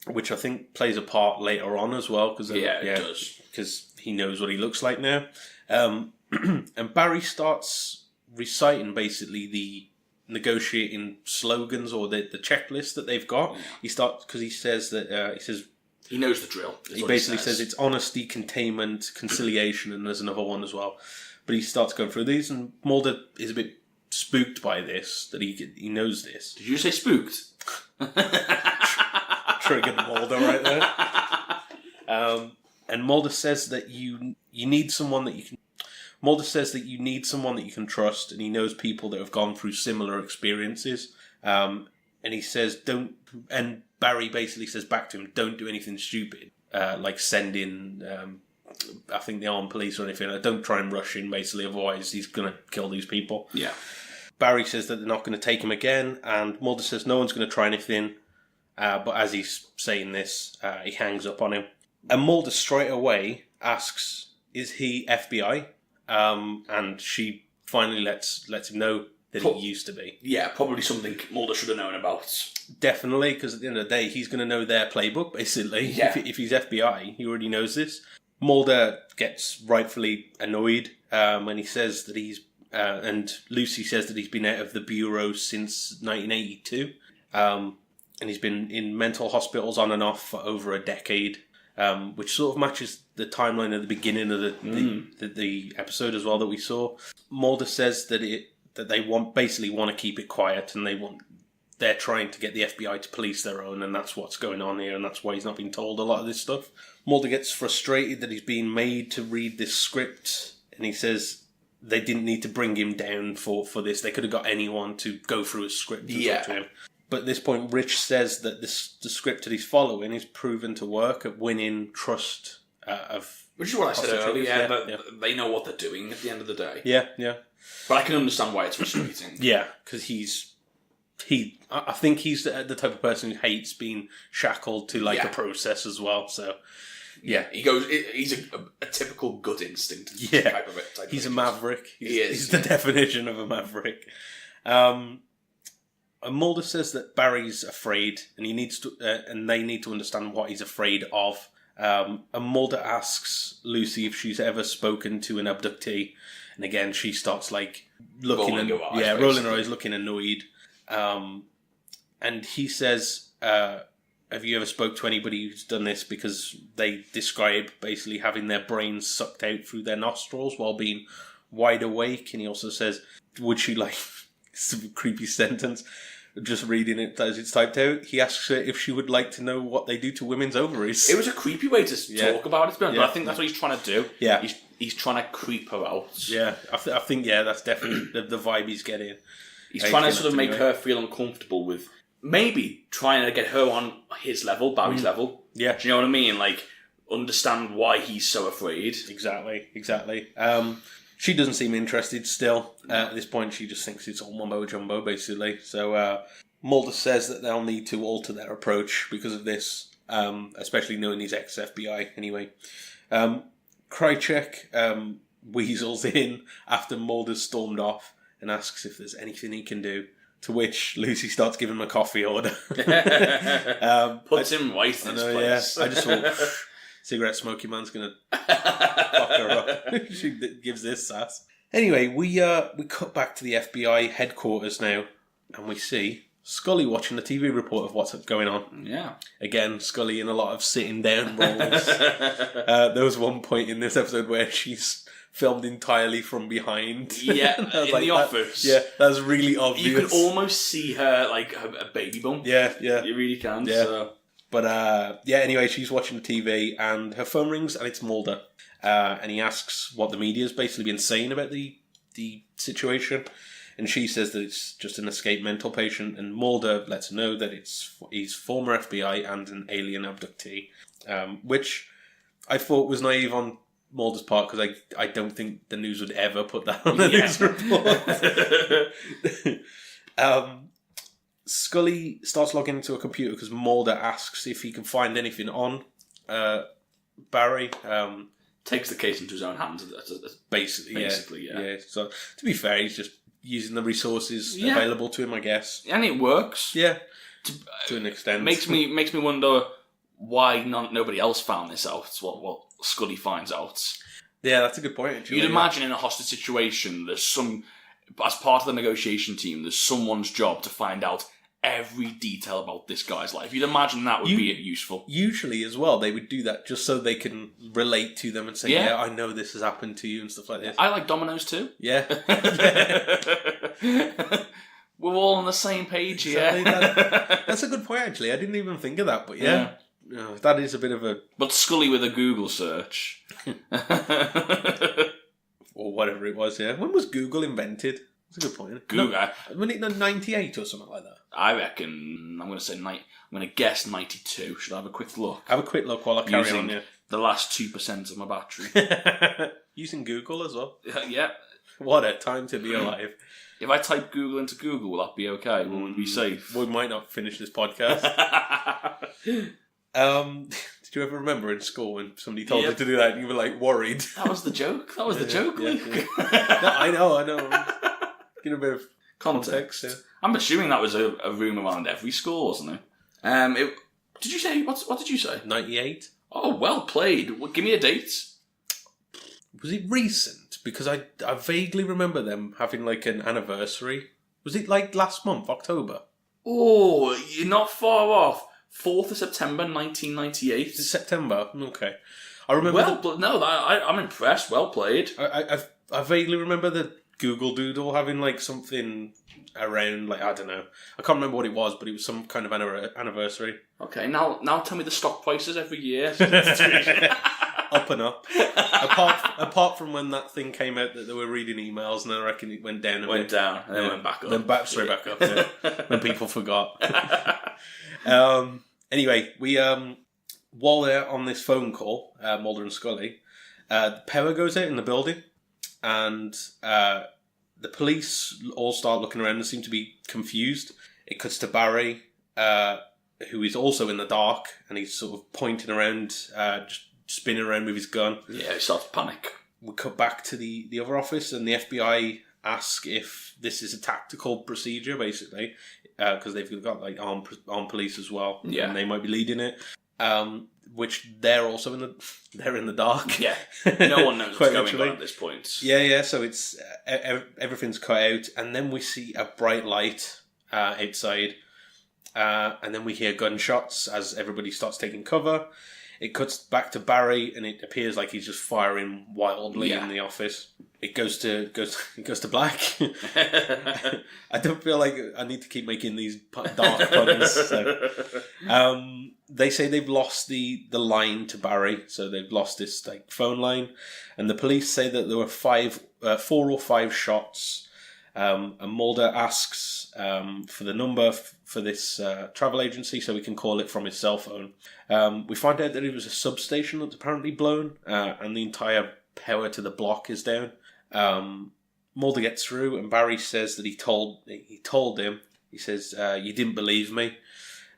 which I think plays a part later on as well. It
does.
Because he knows what he looks like now. And Barry starts reciting basically the negotiating slogans or the checklist that they've got. He starts, because he says that,
he knows the drill.
He basically says it's honesty, containment, conciliation, and there's another one as well. But he starts going through these, and Mulder is a bit spooked by this, that he knows this.
Did you say spooked?
Triggered Mulder right there. And Mulder says that you need someone that you can. Mulder says that you need someone that you can trust, and he knows people that have gone through similar experiences. And he says, "Don't." And Barry basically says back to him, "Don't do anything stupid, like send in, I think the armed police or anything. Don't try and rush in, basically, otherwise he's going to kill these people."
Yeah.
Barry says that they're not going to take him again, and Mulder says no one's going to try anything. But as he's saying this, he hangs up on him. And Mulder straight away asks, "Is he FBI?" And she finally lets him know that he used to be.
Yeah, probably something Mulder should have known about.
Definitely, because at the end of the day, he's going to know their playbook, basically.
Yeah.
If he's FBI, he already knows this. Mulder gets rightfully annoyed, and he says that he's... and Lucy says that he's been out of the bureau since 1982. And he's been in mental hospitals on and off for over a decade, which sort of matches the timeline at the beginning of the episode as well that we saw. Mulder says that they want to keep it quiet, and they're trying to get the FBI to police their own, and that's what's going on here, and that's why he's not been told a lot of this stuff. Mulder gets frustrated that he's being made to read this script, and he says they didn't need to bring him down for this. They could have got anyone to go through a script and talk to him. But at this point, Rich says that the script that he's following is proven to work at winning trust of...
Which is what I said earlier,
that
they know what they're doing at the end of the day.
Yeah.
But I can understand why it's frustrating.
Yeah, because I think he's the type of person who hates being shackled to a process as well. So
yeah, he's a typical gut instinct type of it.
He's a maverick. He's
the
the definition of a maverick. And Mulder says that Barry's afraid, and he needs to, and they need to understand what he's afraid of. And Mulder asks Lucy if she's ever spoken to an abductee, and again she starts rolling her eyes, looking annoyed. And he says, "Have you ever spoke to anybody who's done this?" Because they describe basically having their brains sucked out through their nostrils while being wide awake. And he also says, "Would she like?" It's a creepy sentence. Just reading it as it's typed out, he asks her if she would like to know what they do to women's ovies.
It was a creepy way to talk about it, but I think that's what he's trying to do.
Yeah,
he's trying to creep her out.
Yeah, I think that's definitely the vibe he's getting.
He's trying to sort of make her feel uncomfortable with maybe trying to get her on his level, Barry's level.
Yeah,
do you know what I mean? Understand why he's so afraid.
Exactly. She doesn't seem interested still. At this point, she just thinks it's all mumbo jumbo, basically. So Mulder says that they'll need to alter their approach because of this, especially knowing he's ex-FBI anyway. Krychek weasels in after Mulder's stormed off and asks if there's anything he can do, to which Lucy starts giving him a coffee order.
Puts him right in his place.
Yeah. I just thought... cigarette smoking man's gonna fuck her up. She gives this sass. Anyway, we cut back to the FBI headquarters now, and we see Scully watching the TV report of what's going on.
Yeah.
Again, Scully in a lot of sitting down roles. There was one point in this episode where she's filmed entirely from behind.
Yeah, in the office.
Yeah, that's really obvious.
You can almost see her, like, a baby bump.
Yeah.
You really can,
Yeah.
so...
But, anyway, she's watching the TV, and her phone rings, and it's Mulder. And he asks what the media's basically been saying about the situation. And she says that it's just an escaped mental patient, and Mulder lets her know that he's former FBI and an alien abductee, which I thought was naive on Mulder's part, because I don't think the news would ever put that on a news report. Scully starts logging into a computer because Mulder asks if he can find anything on Barry.
Takes the case into his own hands. Basically, yeah.
So, to be fair, he's just using the resources available to him, I guess.
And it works.
Yeah, to an extent.
Makes me wonder why nobody else found this out. It's what Scully finds out.
Yeah, that's a good point, actually.
You'd imagine in a hostage situation, as part of the negotiation team, there's someone's job to find out every detail about this guy's life. You'd imagine that would be useful. Usually
as well, they would do that just so they can relate to them and say, yeah, I know this has happened to you and stuff like this.
I like dominoes too.
Yeah.
We're all on the same page here.
That's a good point, actually. I didn't even think of that, but yeah. That is a bit of a...
But Scully with a Google search.
Or whatever it was, yeah. When was Google invented? That's a good point.
Google.
Wasn't it 98 or something like that?
I reckon, I'm going to guess 92. Should I have a quick look?
Have a quick look while I carry on, yeah.
The last 2% of my battery.
Using Google as well?
Yeah.
What a time to be alive.
If I type Google into Google, will that be okay? Will we be safe?
We might not finish this podcast. Did you ever remember in school when somebody told you to do that and you were like worried?
That was the joke. That was the joke, Luke.
Yeah. No, I know. Give a bit of context. Yeah.
I'm assuming that was a room around every school, wasn't it? Did you say, what did you say?
98.
Oh, well played. Well, give me a date.
Was it recent? Because I vaguely remember them having like an anniversary. Was it like last month, October?
Oh, you're not far off. 4th of September, 1998.
Is it September? Okay. I remember...
I'm impressed. Well played.
I vaguely remember the Google Doodle having like something around, like, I don't know. I can't remember what it was, but it was some kind of anniversary.
Okay, now tell me the stock prices every year.
Up and up. Apart from when that thing came out that they were reading emails, and I reckon it went down a bit.
Down, and then went back up.
Then straight back up, yeah. When people forgot. Anyway, we while they're on this phone call, Mulder and Scully, the power goes out in the building, and the police all start looking around and seem to be confused. It cuts to Barry, who is also in the dark, and he's sort of pointing around, just spinning around with his gun.
Yeah, he starts to panic.
We cut back to the other office, and the FBI ask if this is a tactical procedure, basically, because they've got like armed police as well, and they might be leading it. Which they're also in the dark.
Yeah, no one knows what's going on at this point.
Yeah. So it's everything's cut out, and then we see a bright light outside, and then we hear gunshots as everybody starts taking cover. It cuts back to Barry, and it appears like he's just firing wildly in the office. It goes to black. I don't feel like I need to keep making these dark puns. So. They say they've lost the line to Barry, so they've lost this like phone line, and the police say that there were 4 or 5 shots. And Mulder asks for the number for this travel agency so we can call it from his cell phone. We find out that it was a substation that's apparently blown, and the entire power to the block is down. Mulder gets through, and Barry says that he told him. He says, "You didn't believe me,"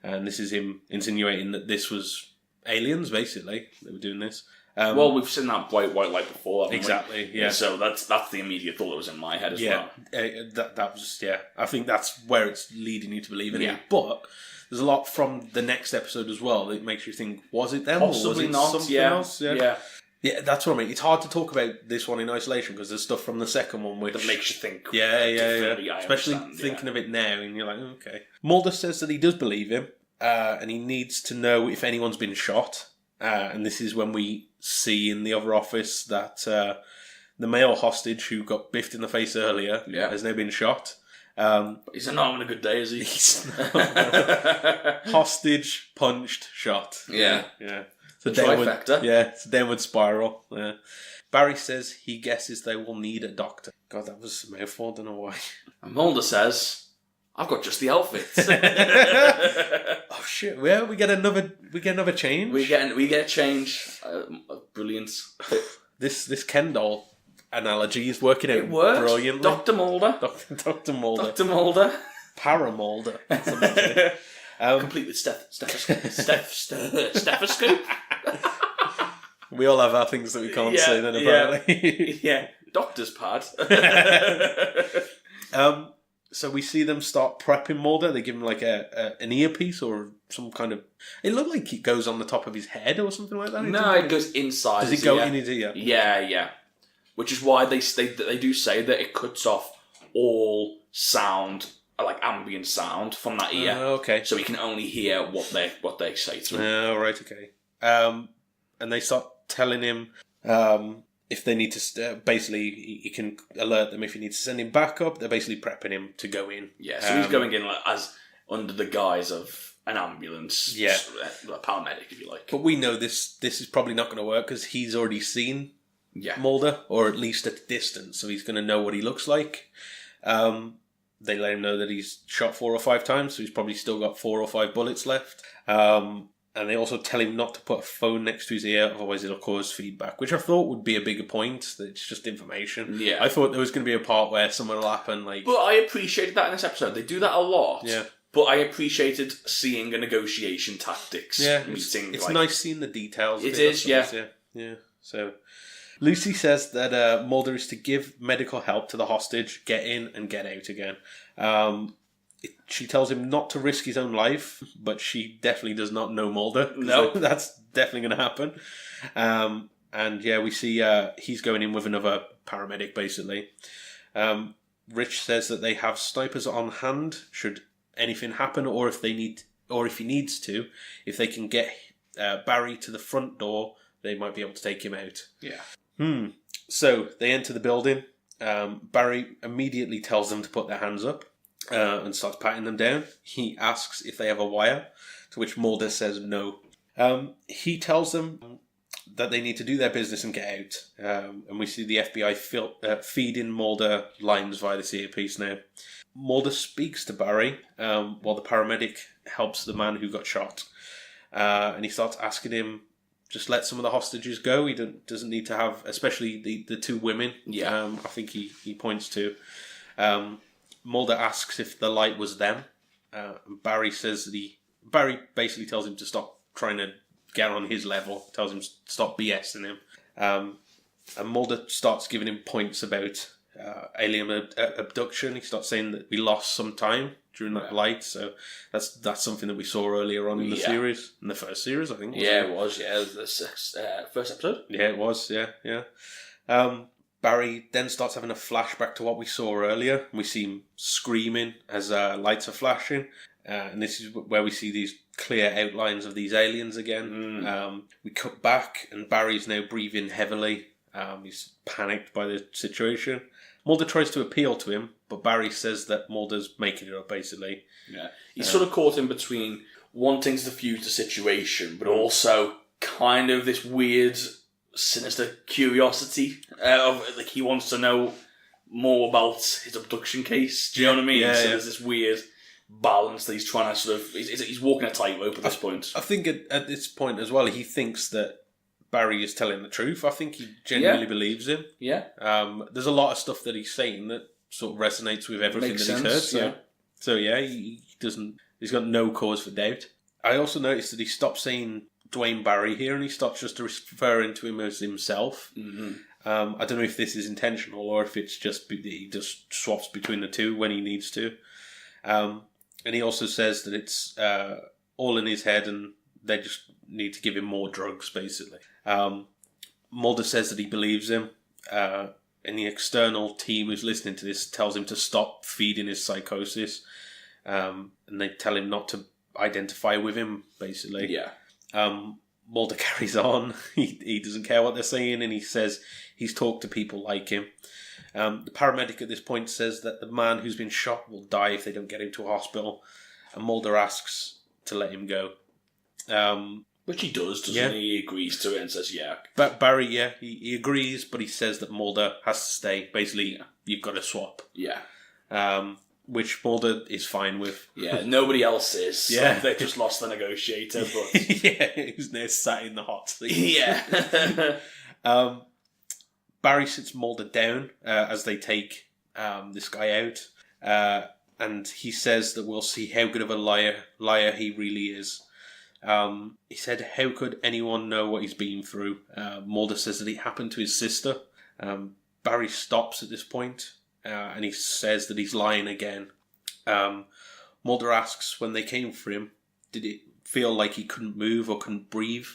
and this is him insinuating that this was aliens. Basically, they were doing this.
Well, we've seen that white light before, haven't
we?
Yeah. So that's the immediate thought that was in my head as well.
That was I think that's where it's leading you to believe in it. But there's a lot from the next episode as well that makes you think, was it them?
Possibly
or was it
not.
Something else? Yeah, that's what I mean. It's hard to talk about this one in isolation because there's stuff from the second one which
that makes you think.
Yeah. Especially thinking of it now, and you're like, okay. Mulder says that he does believe him, and he needs to know if anyone's been shot. And this is when we see in the other office that The male hostage who got biffed in the face earlier has now been shot.
He's not having a good day, is he?
Hostage, punched, shot.
Yeah.
So
trifecta.
It's a downward spiral. Yeah. Barry says he guesses they will need a doctor. God, that was a mouthful. I don't know why.
And Mulder says, "I've got just the outfit."
Oh shit! Well, we get another change.
We get a change. Brilliant.
This Ken doll analogy is working out brilliantly.
Dr. Mulder.
Dr. Mulder.
Dr. Mulder.
Para-Mulder.
Complete with stethoscope.
We all have our things that we can't say then, apparently.
Yeah. Doctor's pad.
So we see them start prepping Mulder. They give him like an earpiece or some kind of... It looked like it goes on the top of his head or something like that.
No, it goes inside.
Does it go in his ear?
Yeah. Which is why they do say that it cuts off all sound, like ambient sound, from that ear.
Okay.
So he can only hear what they say to him.
Oh, right, okay. And they start telling him if they need to... basically, he can alert them if he needs to send him back up. They're basically prepping him to go in.
Yeah, so he's going in as under the guise of an ambulance.
Yeah.
A paramedic, if you like.
But we know this is probably not going to work because he's already seen Mulder, or at least at a distance, so he's going to know what he looks like. They let him know that he's shot 4 or 5 times, so he's probably still got 4 or 5 bullets left. And they also tell him not to put a phone next to his ear, otherwise it'll cause feedback, which I thought would be a bigger point. That it's just information.
Yeah.
I thought there was going to be a part where something will happen, like...
But I appreciated that in this episode. They do that a lot.
Yeah.
But I appreciated seeing a negotiation tactics meeting.
It's nice seeing the details.
It is, yeah.
So Lucy says that Mulder is to give medical help to the hostage, get in and get out again. She tells him not to risk his own life, but she definitely does not know Mulder.
No.
That's definitely going to happen. And we see he's going in with another paramedic, basically. Rich says that they have snipers on hand should anything happen, or if he needs to, if they can get Barry to the front door, they might be able to take him out.
Yeah.
So they enter the building. Barry immediately tells them to put their hands up and starts patting them down. He asks if they have a wire, to which Mulder says no. He tells them that they need to do their business and get out. And we see the FBI feeding Mulder lines via this earpiece now. Mulder speaks to Barry while the paramedic helps the man who got shot. And he starts asking him, just let some of the hostages go. He doesn't need to have, especially the 2 women.
Yeah.
I think he points to. Mulder asks if the light was them. Barry says that Barry basically tells him to stop trying to get on his level. Tells him to stop BSing him. And Mulder starts giving him points about alien abduction. He starts saying that we lost some time during that light, so that's something that we saw earlier on in the series, in the first series, I think.
It was. The first episode.
Yeah, it was. Yeah. Barry then starts having a flashback to what we saw earlier. We see him screaming as lights are flashing, and this is where we see these clear outlines of these aliens again. We cut back, and Barry's now breathing heavily. He's panicked by the situation. Mulder tries to appeal to him, but Barry says that Mulder's making it up, basically.
Yeah. He's sort of caught in between wanting to defuse the situation, but also kind of this weird, sinister curiosity of, like, he wants to know more about his abduction case. Do you know what I mean? So there's this weird balance that he's trying to sort of... He's walking a tightrope at this point.
I think at this point as well, he thinks that Barry is telling the truth. I think he genuinely believes him.
Yeah.
There's a lot of stuff that he's saying that sort of resonates with everything
Makes
that
sense,
he's heard. He's got no cause for doubt. I also noticed that he stopped saying Duane Barry here, and he starts just referring to him as himself.
Mm-hmm.
I don't know if this is intentional or if it's just he just swaps between the two when he needs to. And he also says that it's all in his head and they just need to give him more drugs, basically. Mulder says that he believes him, and the external team who's listening to this tells him to stop feeding his psychosis, and they tell him not to identify with him, basically.
Yeah.
Mulder carries on. He doesn't care what they're saying, and he says he's talked to people like him. The paramedic at this point says that the man who's been shot will die if they don't get him to a hospital, and Mulder asks to let him go.
Which he does, doesn't he? He agrees to it and says, yeah.
But Barry, he agrees, but he says that Mulder has to stay. Basically, you've got to swap.
Yeah.
Which Mulder is fine with.
Yeah, nobody else is.
Yeah.
They just lost the negotiator, but...
yeah, who's there sat in the hot seat.
Yeah.
Barry sits Mulder down as they take this guy out. And he says that we'll see how good of a liar he really is. He said, how could anyone know what he's been through? Mulder says that it happened to his sister. Barry stops at this point, and he says that he's lying again. Mulder asks, when they came for him, did it feel like he couldn't move or couldn't breathe,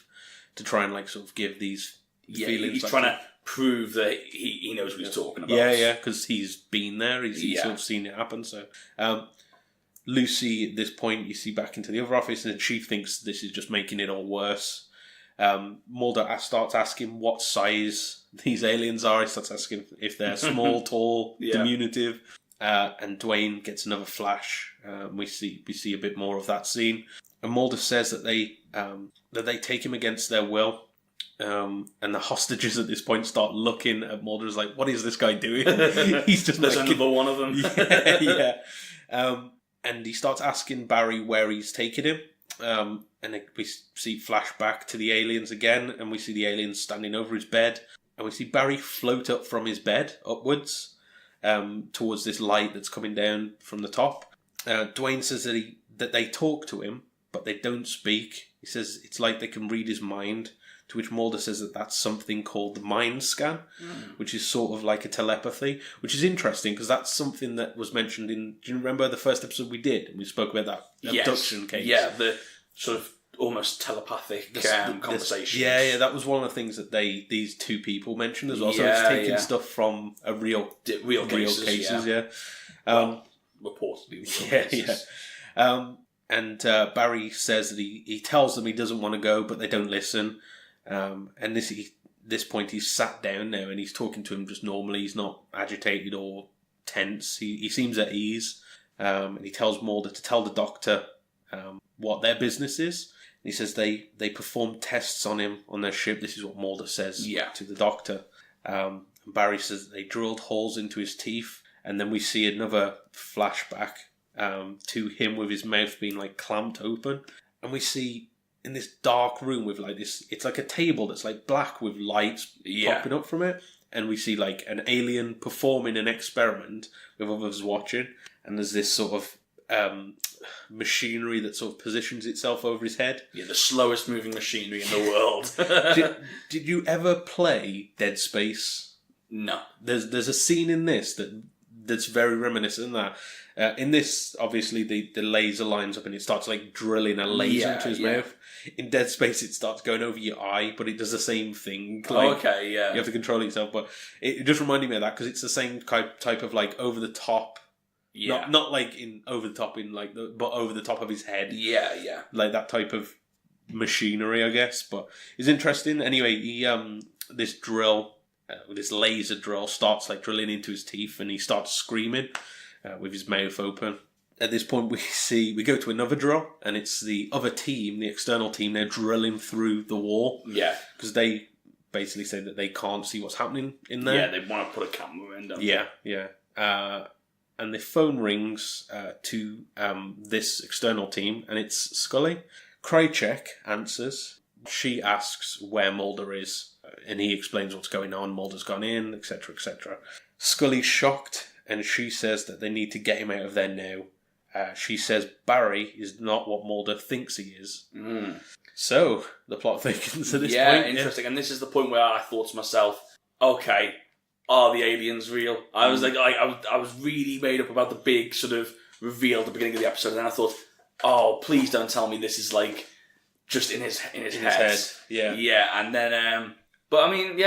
to try and sort of give these feelings?
He's trying to prove that he knows what he's talking about.
Yeah, because he's been there. He's sort of seen it happen. So, Lucy, at this point, you see back into the other office, and the chief thinks this is just making it all worse. Mulder starts asking what size these aliens are. He starts asking if they're small, tall, diminutive. And Duane gets another flash. We see a bit more of that scene. And Mulder says that they take him against their will. And the hostages at this point start looking at Mulder as like, what is this guy doing? He's just
There's another one of them.
yeah. And he starts asking Barry where he's taking him. And we see flashback to the aliens again, and we see the aliens standing over his bed. And we see Barry float up from his bed, upwards, towards this light that's coming down from the top. Duane says that they talk to him, but they don't speak. He says it's like they can read his mind. To which Mulder says that that's something called the mind scan, which is sort of like a telepathy, which is interesting because that's something that was mentioned in... Do you remember the first episode we did? And we spoke about that abduction case.
Yeah, the sort of almost telepathic conversation.
Yeah, that was one of the things that these two people mentioned as well. So it's taking stuff from a real cases. Yeah.
Reportedly.
And Barry says that he tells them he doesn't want to go, but they don't listen. And this point he's sat down now and he's talking to him just normally. He's not agitated or tense. He seems at ease. And he tells Mulder to tell the doctor what their business is. And he says they perform tests on him on their ship. This is what Mulder says to the doctor. And Barry says they drilled holes into his teeth. And then we see another flashback to him with his mouth being like clamped open. And we see in this dark room with like this, it's like a table that's like black with lights popping up from it. And we see like an alien performing an experiment with others watching. And there's this sort of machinery that sort of positions itself over his head.
Yeah, the slowest moving machinery in the world.
Did you ever play Dead Space?
No.
There's a scene in this that's very reminiscent of that. In this, obviously, the laser lines up and it starts like drilling a laser into his mouth. In Dead Space, it starts going over your eye, but it does the same thing. Like, you have to control it yourself, but it just reminded me of that because it's the same type of like over the top. Yeah. Not like in over the top in like but over the top of his head.
Yeah.
Like that type of machinery, I guess. But it's interesting. Anyway, he this drill. This laser drill starts like drilling into his teeth and he starts screaming with his mouth open. At this point we go to another drill and it's the other team, the external team, they're drilling through the wall. Yeah. Because they basically say that they can't see what's happening in there.
Yeah, they want to put a camera in, don't they?
Yeah. And the phone rings to this external team and it's Scully. Krychek answers. She asks where Mulder is. And he explains what's going on. Mulder's gone in, etc., etc. Scully's shocked, and she says that they need to get him out of there now. She says Barry is not what Mulder thinks he is. So, the plot thickens at this point.
Yeah, interesting. And this is the point where I thought to myself, okay, are the aliens real? I was like, I was really made up about the big sort of reveal at the beginning of the episode, and then I thought, oh, please don't tell me this is like just in his head. Yeah, and then... But I mean,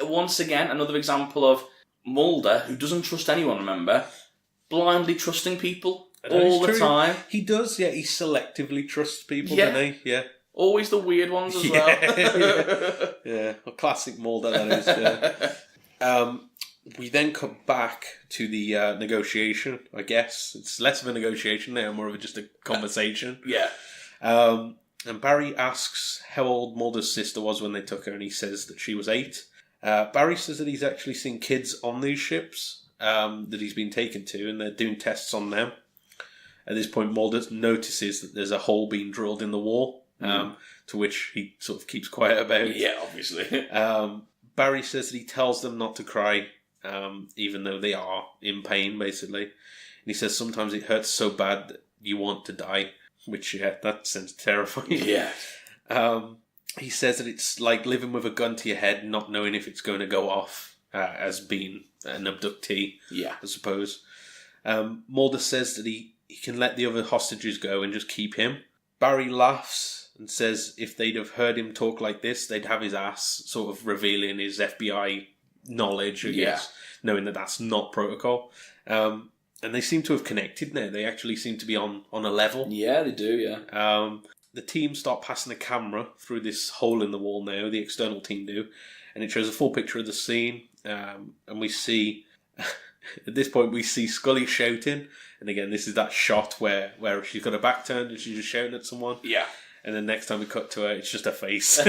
once again, another example of Mulder, who doesn't trust anyone, remember, blindly trusting people all the time.
He does, he selectively trusts people, doesn't he? Yeah.
Always the weird ones as well.
Yeah. A classic Mulder, that is. Yeah. We then come back to the negotiation, I guess. It's less of a negotiation now, more of just a conversation.
Yeah.
And Barry asks how old Mulder's sister was when they took her, and he says that she was 8. Barry says that he's actually seen kids on these ships that he's been taken to, and they're doing tests on them. At this point, Mulder notices that there's a hole being drilled in the wall, to which he sort of keeps quiet about.
Yeah, obviously.
Barry says that he tells them not to cry, even though they are in pain, basically. And he says sometimes it hurts so bad that you want to die, which, yeah, that sounds terrifying.
Yeah.
He says that it's like living with a gun to your head, not knowing if it's going to go off, as being an abductee, I suppose. Mulder says that he can let the other hostages go and just keep him. Barry laughs and says if they'd have heard him talk like this, they'd have his ass, sort of revealing his FBI knowledge, I guess, knowing that that's not protocol. And they seem to have connected now. They actually seem to be on a level.
Yeah, they do, yeah.
The team start passing a camera through this hole in the wall now, the external team do, and it shows a full picture of the scene. And we see, at this point, we see Scully shouting. And again, this is that shot where she's got her back turned and she's just shouting at someone.
Yeah.
And then next time we cut to her, it's just her face.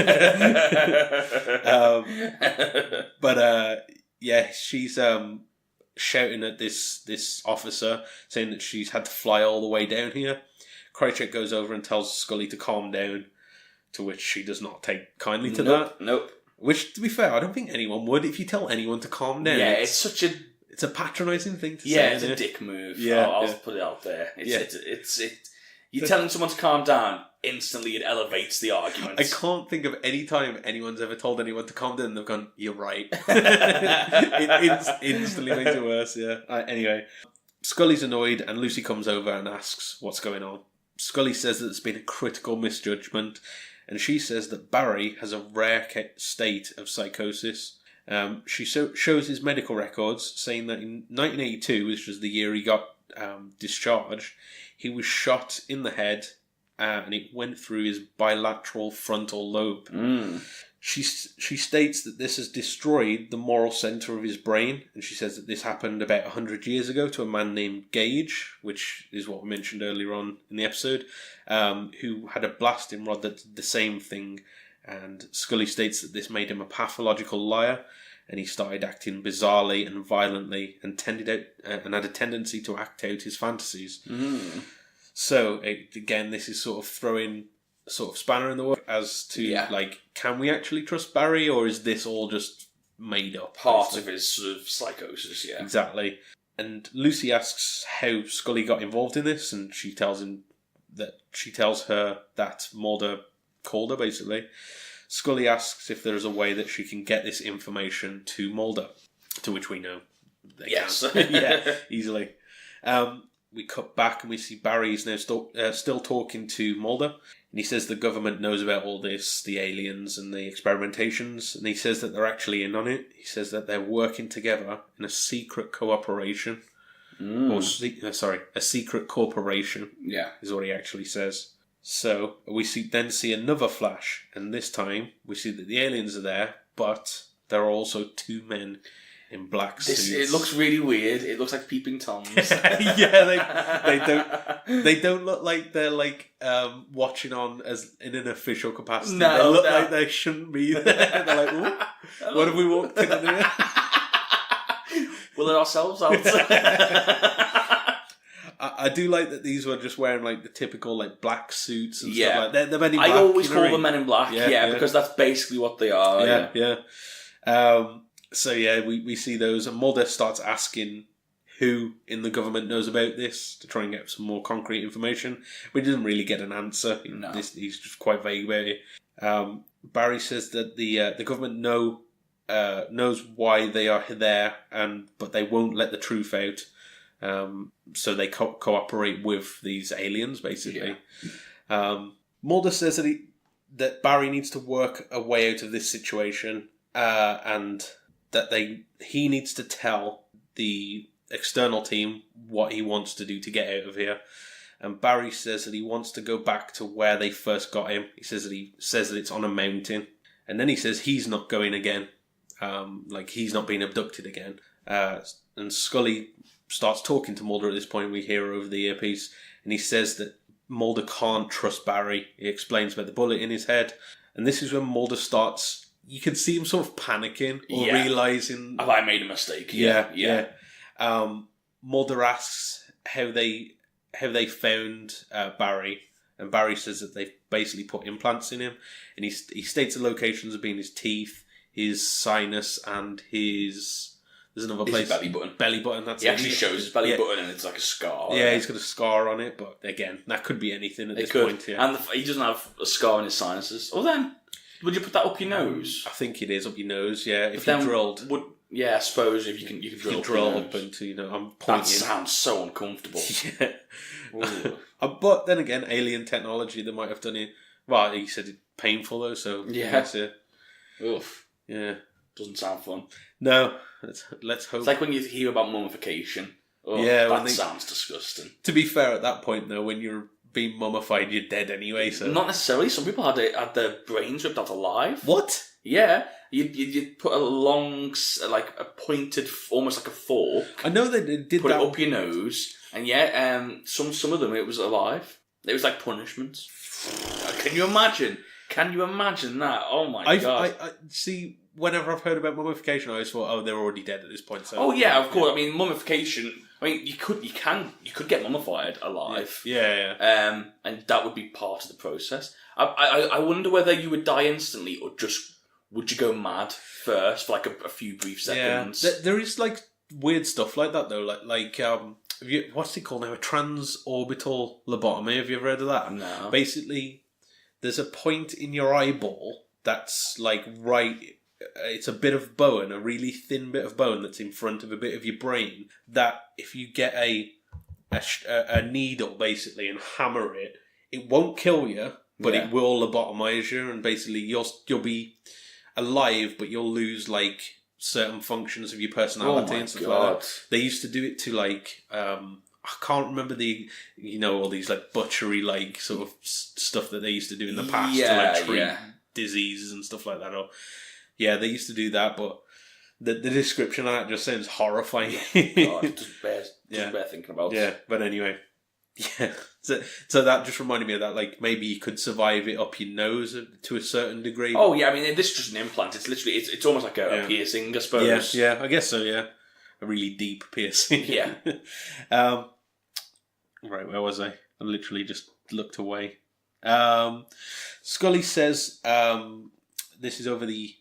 Yeah, she's shouting at this officer, saying that she's had to fly all the way down here. Krychek goes over and tells Scully to calm down, to which she does not take kindly to that.
Nope.
Which, to be fair, I don't think anyone would. If you tell anyone to calm down,
yeah, it's such a...
It's a patronising thing to say.
Yeah, it's a dick move.
Yeah,
I'll put it out there. You're telling someone to calm down, instantly it elevates the argument.
I can't think of any time anyone's ever told anyone to calm down and they've gone, you're right. It instantly makes it worse, yeah. Anyway, Scully's annoyed and Lucy comes over and asks what's going on. Scully says that it's been a critical misjudgment, and she says that Barry has a rare state of psychosis. She shows his medical records, saying that in 1982, which was the year he got discharged, he was shot in the head and it went through his bilateral frontal lobe. She states that this has destroyed the moral centre of his brain, and she says that this happened about 100 years ago to a man named Gage, which is what we mentioned earlier on in the episode, who had a blasting rod that did the same thing, and Scully states that this made him a pathological liar, and he started acting bizarrely and violently and had a tendency to act out his fantasies. So, again, this is sort of throwing a sort of spanner in the works as to, can we actually trust Barry, or is this all just made up?
Part of his sort of psychosis, yeah.
Exactly. And Lucy asks how Scully got involved in this, and she tells her that Mulder called her, basically. Scully asks if there is a way that she can get this information to Mulder, to which we know they can. Yeah, easily. We cut back and we see Barry's now still talking to Mulder, and he says the government knows about all this, the aliens and the experimentations, and he says that they're actually in on it. He says that they're working together in a secret cooperation, a secret corporation. Yeah, is what he actually says. So we then see another flash, and this time we see that the aliens are there, but there are also 2 men in black suits.
It looks really weird. It looks like peeping toms.
Yeah, they don't look like they're like watching on as in an official capacity.
No,
they look like they shouldn't be there. They're like, ooh, what have we walked in here?
We'll let ourselves out.
I do like that these were just wearing like the typical like black suits and stuff like that. They're Men in Black.
I always call them Men in Black, because that's basically what they are. So we see those, and Mulder starts asking who in the government knows about this to try and get some more concrete information. But he doesn't really get an answer. No.
He's just quite vague about it. Barry says that the government knows why they are there, but they won't let the truth out. So they cooperate with these aliens, basically. Yeah. Mulder says that Barry needs to work a way out of this situation, and that he needs to tell the external team what he wants to do to get out of here. And Barry says that he wants to go back to where they first got him. He says that it's on a mountain. And then he says he's not going again. Like he's not being abducted again. And Scully starts talking to Mulder at this point. We hear her over the earpiece. And he says that Mulder can't trust Barry. He explains about the bullet in his head. And this is when Mulder starts... You can see him sort of panicking or realising...
Have I made a mistake?
Yeah. Mulder asks how they found Barry, and Barry says that they've basically put implants in him, and he states the locations of being his teeth, his sinus, and his... There's another place.
His belly button.
Belly button, that's
He actually shows his belly button, and it's like a scar.
Yeah, he's got a scar on it, but again, that could be anything at this point. Yeah.
And he doesn't have a scar in his sinuses. Well then, would you put that up your nose?
I think it is up your nose, yeah, if you drilled.
Yeah, I suppose if you can drill
up into, I'm pointing.
That sounds so uncomfortable.
Yeah. But then again, alien technology, they might have done it. Well, he said it's painful though, so
yeah. Oof.
Yeah.
Doesn't sound fun.
No. Let's hope.
It's like when you hear about mummification. Oh,
yeah,
that sounds disgusting.
To be fair, at that point though, when you're being mummified, you're dead anyway. So
not necessarily. Some people had their brains ripped out alive.
What?
Yeah, you'd put a long, like a pointed, almost like a fork.
I know they did
put
that.
It up your nose, and some of them it was alive. It was like punishment. Can you imagine? Can you imagine that? Oh my god!
I see. Whenever I've heard about mummification, I always thought, they're already dead at this point. So
oh yeah, of course. I mean, mummification. I mean, you could get mummified alive.
Yeah.
And that would be part of the process. I wonder whether you would die instantly or just would you go mad first for like a few brief seconds.
Yeah. There is like weird stuff like that though. Like what's it called now? A transorbital lobotomy. Have you ever heard of that?
No.
Basically, there's a point in your eyeball that's like right. It's a bit of bone, a really thin bit of bone that's in front of a bit of your brain. That if you get a needle basically and hammer it, it won't kill you, but it will lobotomize you, and basically you'll be alive, but you'll lose like certain functions of your personality and stuff like that. They used to do it to like I can't remember all these like butchery like sort of stuff that they used to do in the past to like treat diseases and stuff like that. Or they used to do that, but the description of that just sounds horrifying.
God, it doesn't bear thinking about.
Yeah, but anyway. Yeah. So that just reminded me of that, like maybe you could survive it up your nose to a certain degree.
Oh yeah, I mean this is just an implant. It's literally it's almost like a piercing, I suppose.
Yeah, I guess so, yeah. A really deep piercing.
Yeah.
Right, where was I? I literally just looked away. Scully says this is over the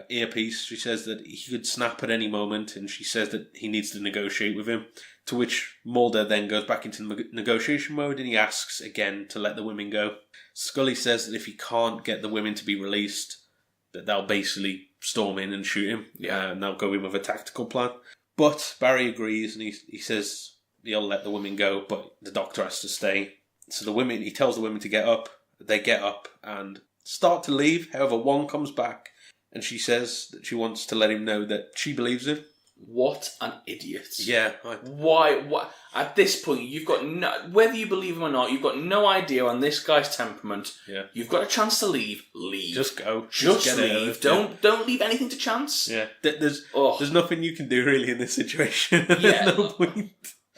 earpiece. She says that he could snap at any moment, and she says that he needs to negotiate with him. To which Mulder then goes back into negotiation mode, and he asks again to let the women go. Scully says that if he can't get the women to be released, that they'll basically storm in and shoot him. And they'll go in with a tactical plan. But Barry agrees, and he says he'll let the women go, but the doctor has to stay. So he tells the women to get up. They get up and start to leave. However, one comes back, and she says that she wants to let him know that she believes him.
What an idiot.
Yeah.
Why? At this point, you've got whether you believe him or not, you've got no idea on this guy's temperament.
Yeah.
You've got a chance to leave. Leave.
Just go.
Just leave. Don't leave anything to chance.
Yeah. There's nothing you can do really in this situation.
Yeah.
There's no point.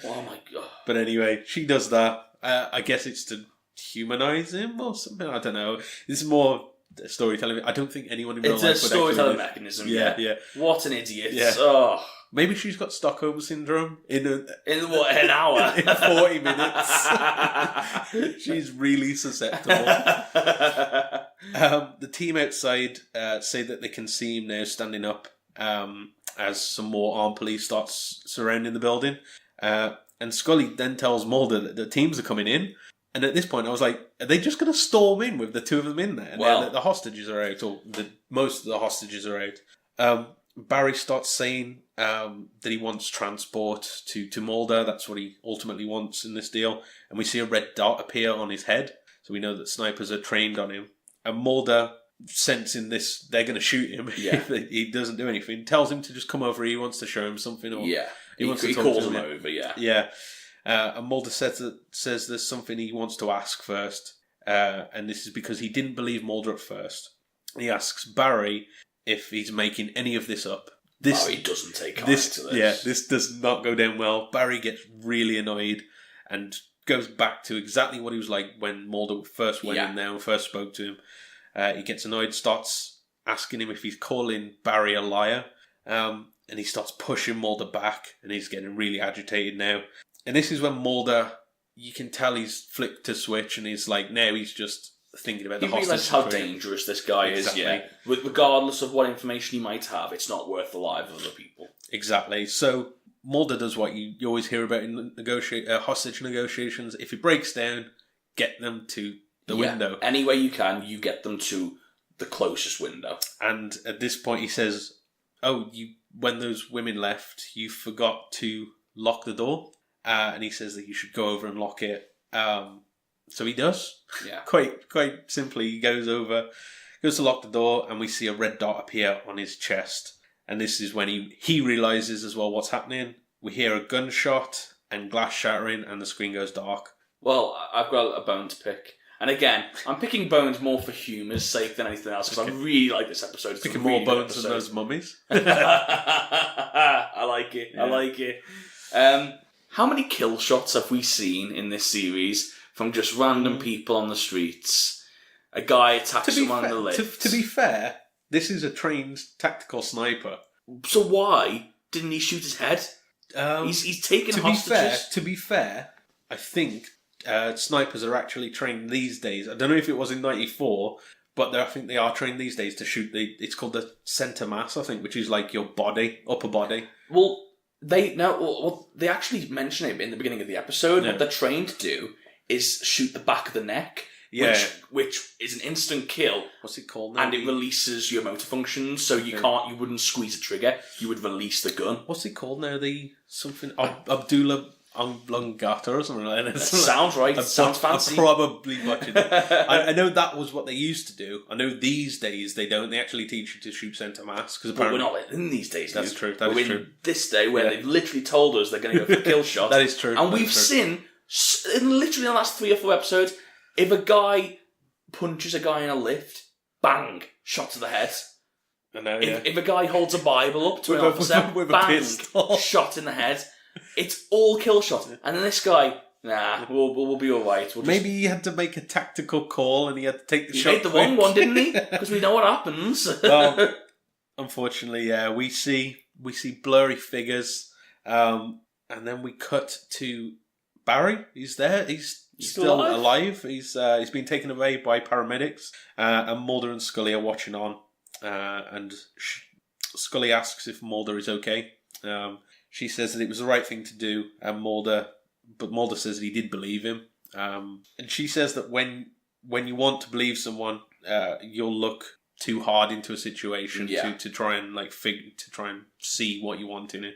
Oh my god.
But anyway, she does that. I guess it's to humanise him or something. I don't know. It's more storytelling. I don't think anyone in real life would
It's a storytelling mechanism.
Yeah.
What an idiot.
Yeah.
Oh.
Maybe she's got Stockholm Syndrome in
an hour?
In 40 minutes. She's really susceptible. The team outside say that they can see him now standing up as some more armed police starts surrounding the building. And Scully then tells Mulder that the teams are coming in. And at this point, I was like, are they just going to storm in with the two of them in there? And now that the hostages are out, or most of the hostages are out. Barry starts saying that he wants transport to Mulder. That's what he ultimately wants in this deal. And we see a red dot appear on his head. So we know that snipers are trained on him. And Mulder, sensing this, they're going to shoot him if he doesn't do anything, tells him to just come over. He wants to show him something. Or
he calls him over,
Yeah. And Mulder says there's something he wants to ask first. And this is because he didn't believe Mulder at first. He asks Barry if he's making any of this up.
Barry doesn't take kindly to this.
Yeah, this does not go down well. Barry gets really annoyed and goes back to exactly what he was like when Mulder first went in there and first spoke to him. He gets annoyed, starts asking him if he's calling Barry a liar, and he starts pushing Mulder back, and he's getting really agitated now. And this is when Mulder, you can tell he's flicked a switch, and he's like, now he's just thinking about the hostage.
He realises how dangerous this guy is, yeah. Regardless of what information he might have, it's not worth the lives of other people.
Exactly. So Mulder does what you always hear about in hostage negotiations. If it breaks down, get them to the window.
Any way you can, you get them to the closest window.
And at this point he says, when those women left, you forgot to lock the door. And he says that you should go over and lock it. So he does.
Yeah.
Quite simply, he goes to lock the door, and we see a red dot appear on his chest. And this is when he realises as well what's happening. We hear a gunshot and glass shattering, and the screen goes dark.
Well, I've got a bone to pick. And again, I'm picking bones more for humour's sake than anything else, because I really like this episode. It's
picking more bones than those mummies.
I like it. Yeah. I like it. How many kill shots have we seen in this series from just random people on the streets? A guy attacks someone on the lift.
To be fair, this is a trained tactical sniper.
So why didn't he shoot his head? He's taken hostages.
To be fair, I think snipers are actually trained these days. I don't know if it was in '94, but I think they are trained these days to shoot it's called the center mass, I think, which is like your upper body.
Well, they actually mention it in the beginning of the episode.
Yeah.
What they're trained to do is shoot the back of the neck.
Yeah.
Which is an instant kill.
What's it called now?
And it releases your motor functions, so you wouldn't squeeze a trigger, you would release the gun.
What's it called now? Abdullah Oblongata or something like that.
That sounds right. It sounds fancy.
I'm probably butchered it. I know that was what they used to do. I know these days they don't. They actually teach you to shoot centre mass.
But we're not in these days.
That's true.
We're in this day where they've literally told us they're going to go for kill shot.
That is true.
And we've seen, in literally the last 3 or 4 episodes, if a guy punches a guy in a lift, bang, shot to the head.
I know,
If a guy holds a Bible up to an officer, bang, shot in the head. It's all kill shot. And then this guy, we'll be alright.
Maybe he had to make a tactical call and he had to take the shot.
He made the wrong one, didn't he? Because we know what happens.
Well, unfortunately, we see blurry figures, and then we cut to Barry. He's there. He's still alive. He's been taken away by paramedics, and Mulder and Scully are watching on. And Scully asks if Mulder is okay. She says that it was the right thing to do, and Mulder says that he did believe him. And she says that when you want to believe someone, you'll look too hard into a situation to try and try and see what you want in it.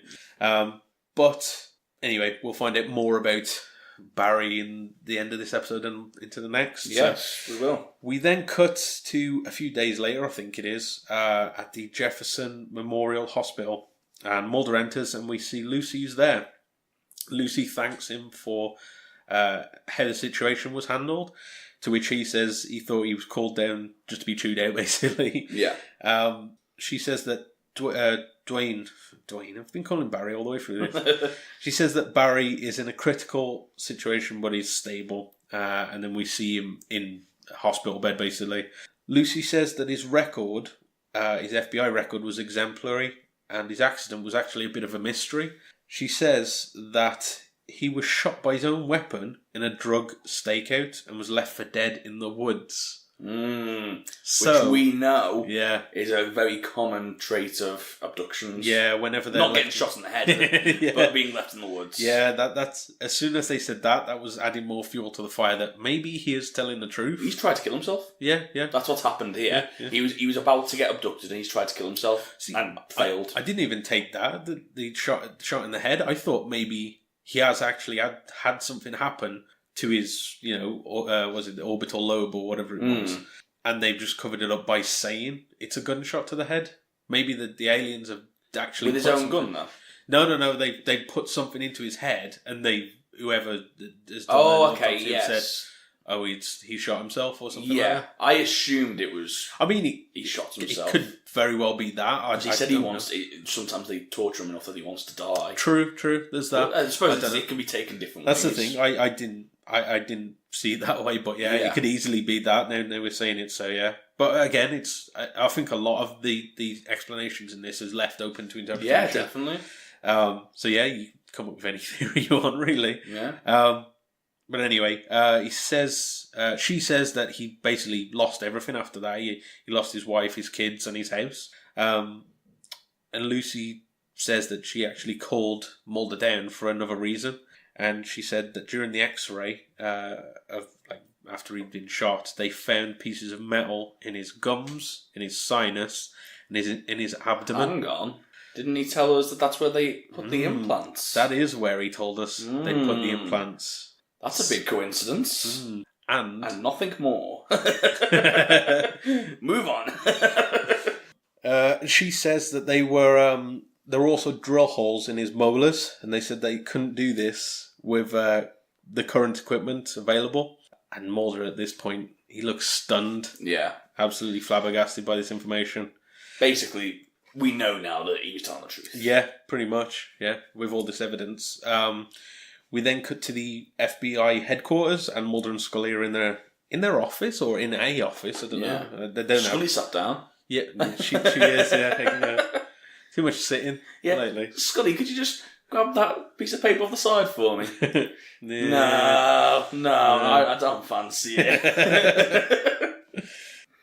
But anyway, we'll find out more about Barry in the end of this episode and into the next.
Yes, we will.
We then cut to a few days later, I think it is, at the Jefferson Memorial Hospital. And Mulder enters and we see Lucy's there. Lucy thanks him for how the situation was handled, to which he says he thought he was called down just to be chewed out, basically.
Yeah.
She says that Duane, I've been calling Barry all the way through this. She says that Barry is in a critical situation, but he's stable. And then we see him in a hospital bed, basically. Lucy says that his record, his FBI record, was exemplary, and his accident was actually a bit of a mystery. She says that he was shot by his own weapon in a drug stakeout and was left for dead in the woods.
Which we know is a very common trait of abductions.
Yeah, whenever they're
not getting shot in the head, but being left in the woods.
Yeah, that's as soon as they said that was adding more fuel to the fire that maybe he is telling the truth.
He's tried to kill himself.
Yeah.
That's what's happened here. Yeah. He was about to get abducted and he's tried to kill himself and failed.
I didn't even take that, the shot in the head. I thought maybe he has actually had something happen to his, was it the orbital lobe or whatever it was, and they've just covered it up by saying it's a gunshot to the head. Maybe the aliens have actually
with his own gun, though.
No. They put something into his head and they whoever has done
Oh,
the
okay,
autopsy
yes.
said, "Oh, he shot himself or something."
Yeah,
like that.
I assumed it was.
I mean,
He shot
it
himself.
could very well be that.
He said he wants. Sometimes they torture him enough that he wants to die.
True. There's that.
Well, I suppose
don't
it
know.
can be taken different
That's
ways.
the thing. I didn't see it that way, but yeah, it could easily be that. Now we're saying it, so yeah. But again, I think a lot of the explanations in this is left open to interpretation.
Yeah, definitely.
So yeah, you can come up with any theory you want, really.
Yeah.
But anyway, she says that he basically lost everything after that. He lost his wife, his kids, and his house. And Lucy says that she actually called Mulder down for another reason. And she said that during the X-ray after he'd been shot, they found pieces of metal in his gums, in his sinus, and in his abdomen.
Hang on. Didn't he tell us that that's where they put the implants?
That is where he told us they put the implants.
That's a big coincidence.
And
nothing more. Move on.
She says that there were also drill holes in his molars, and they said they couldn't do this with the current equipment available. And Mulder, at this point, he looks stunned.
Yeah.
Absolutely flabbergasted by this information.
Basically, we know now that he was telling the truth.
Yeah, pretty much. Yeah, with all this evidence. We then cut to the FBI headquarters, and Mulder and Scully are in their office, or in a office, I don't know. They don't
Scully sat down.
Yeah, she is, yeah. Too much sitting lately.
Scully, could you just grab that piece of paper off the side for me?
Yeah.
No, I don't fancy it.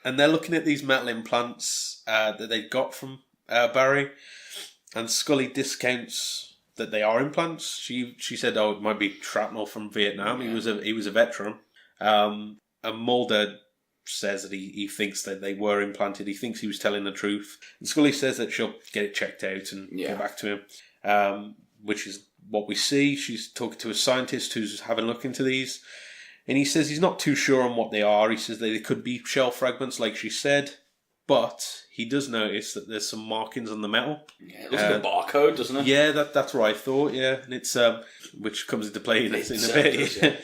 And they're looking at these metal implants that they got from Barry, and Scully discounts that they are implants. She said, "Oh, it might be shrapnel from Vietnam."
Yeah.
He was a veteran. And Mulder says that he thinks that they were implanted. He thinks he was telling the truth. And Scully says that she'll get it checked out and get back to him, which is what we see. She's talking to a scientist who's having a look into these. And he says he's not too sure on what they are. He says they could be shell fragments, like she said. But he does notice that there's some markings on the metal.
Yeah, it looks like a barcode, doesn't it?
Yeah, that's what I thought, yeah. And it's which comes into play in a bit.
Does, yeah.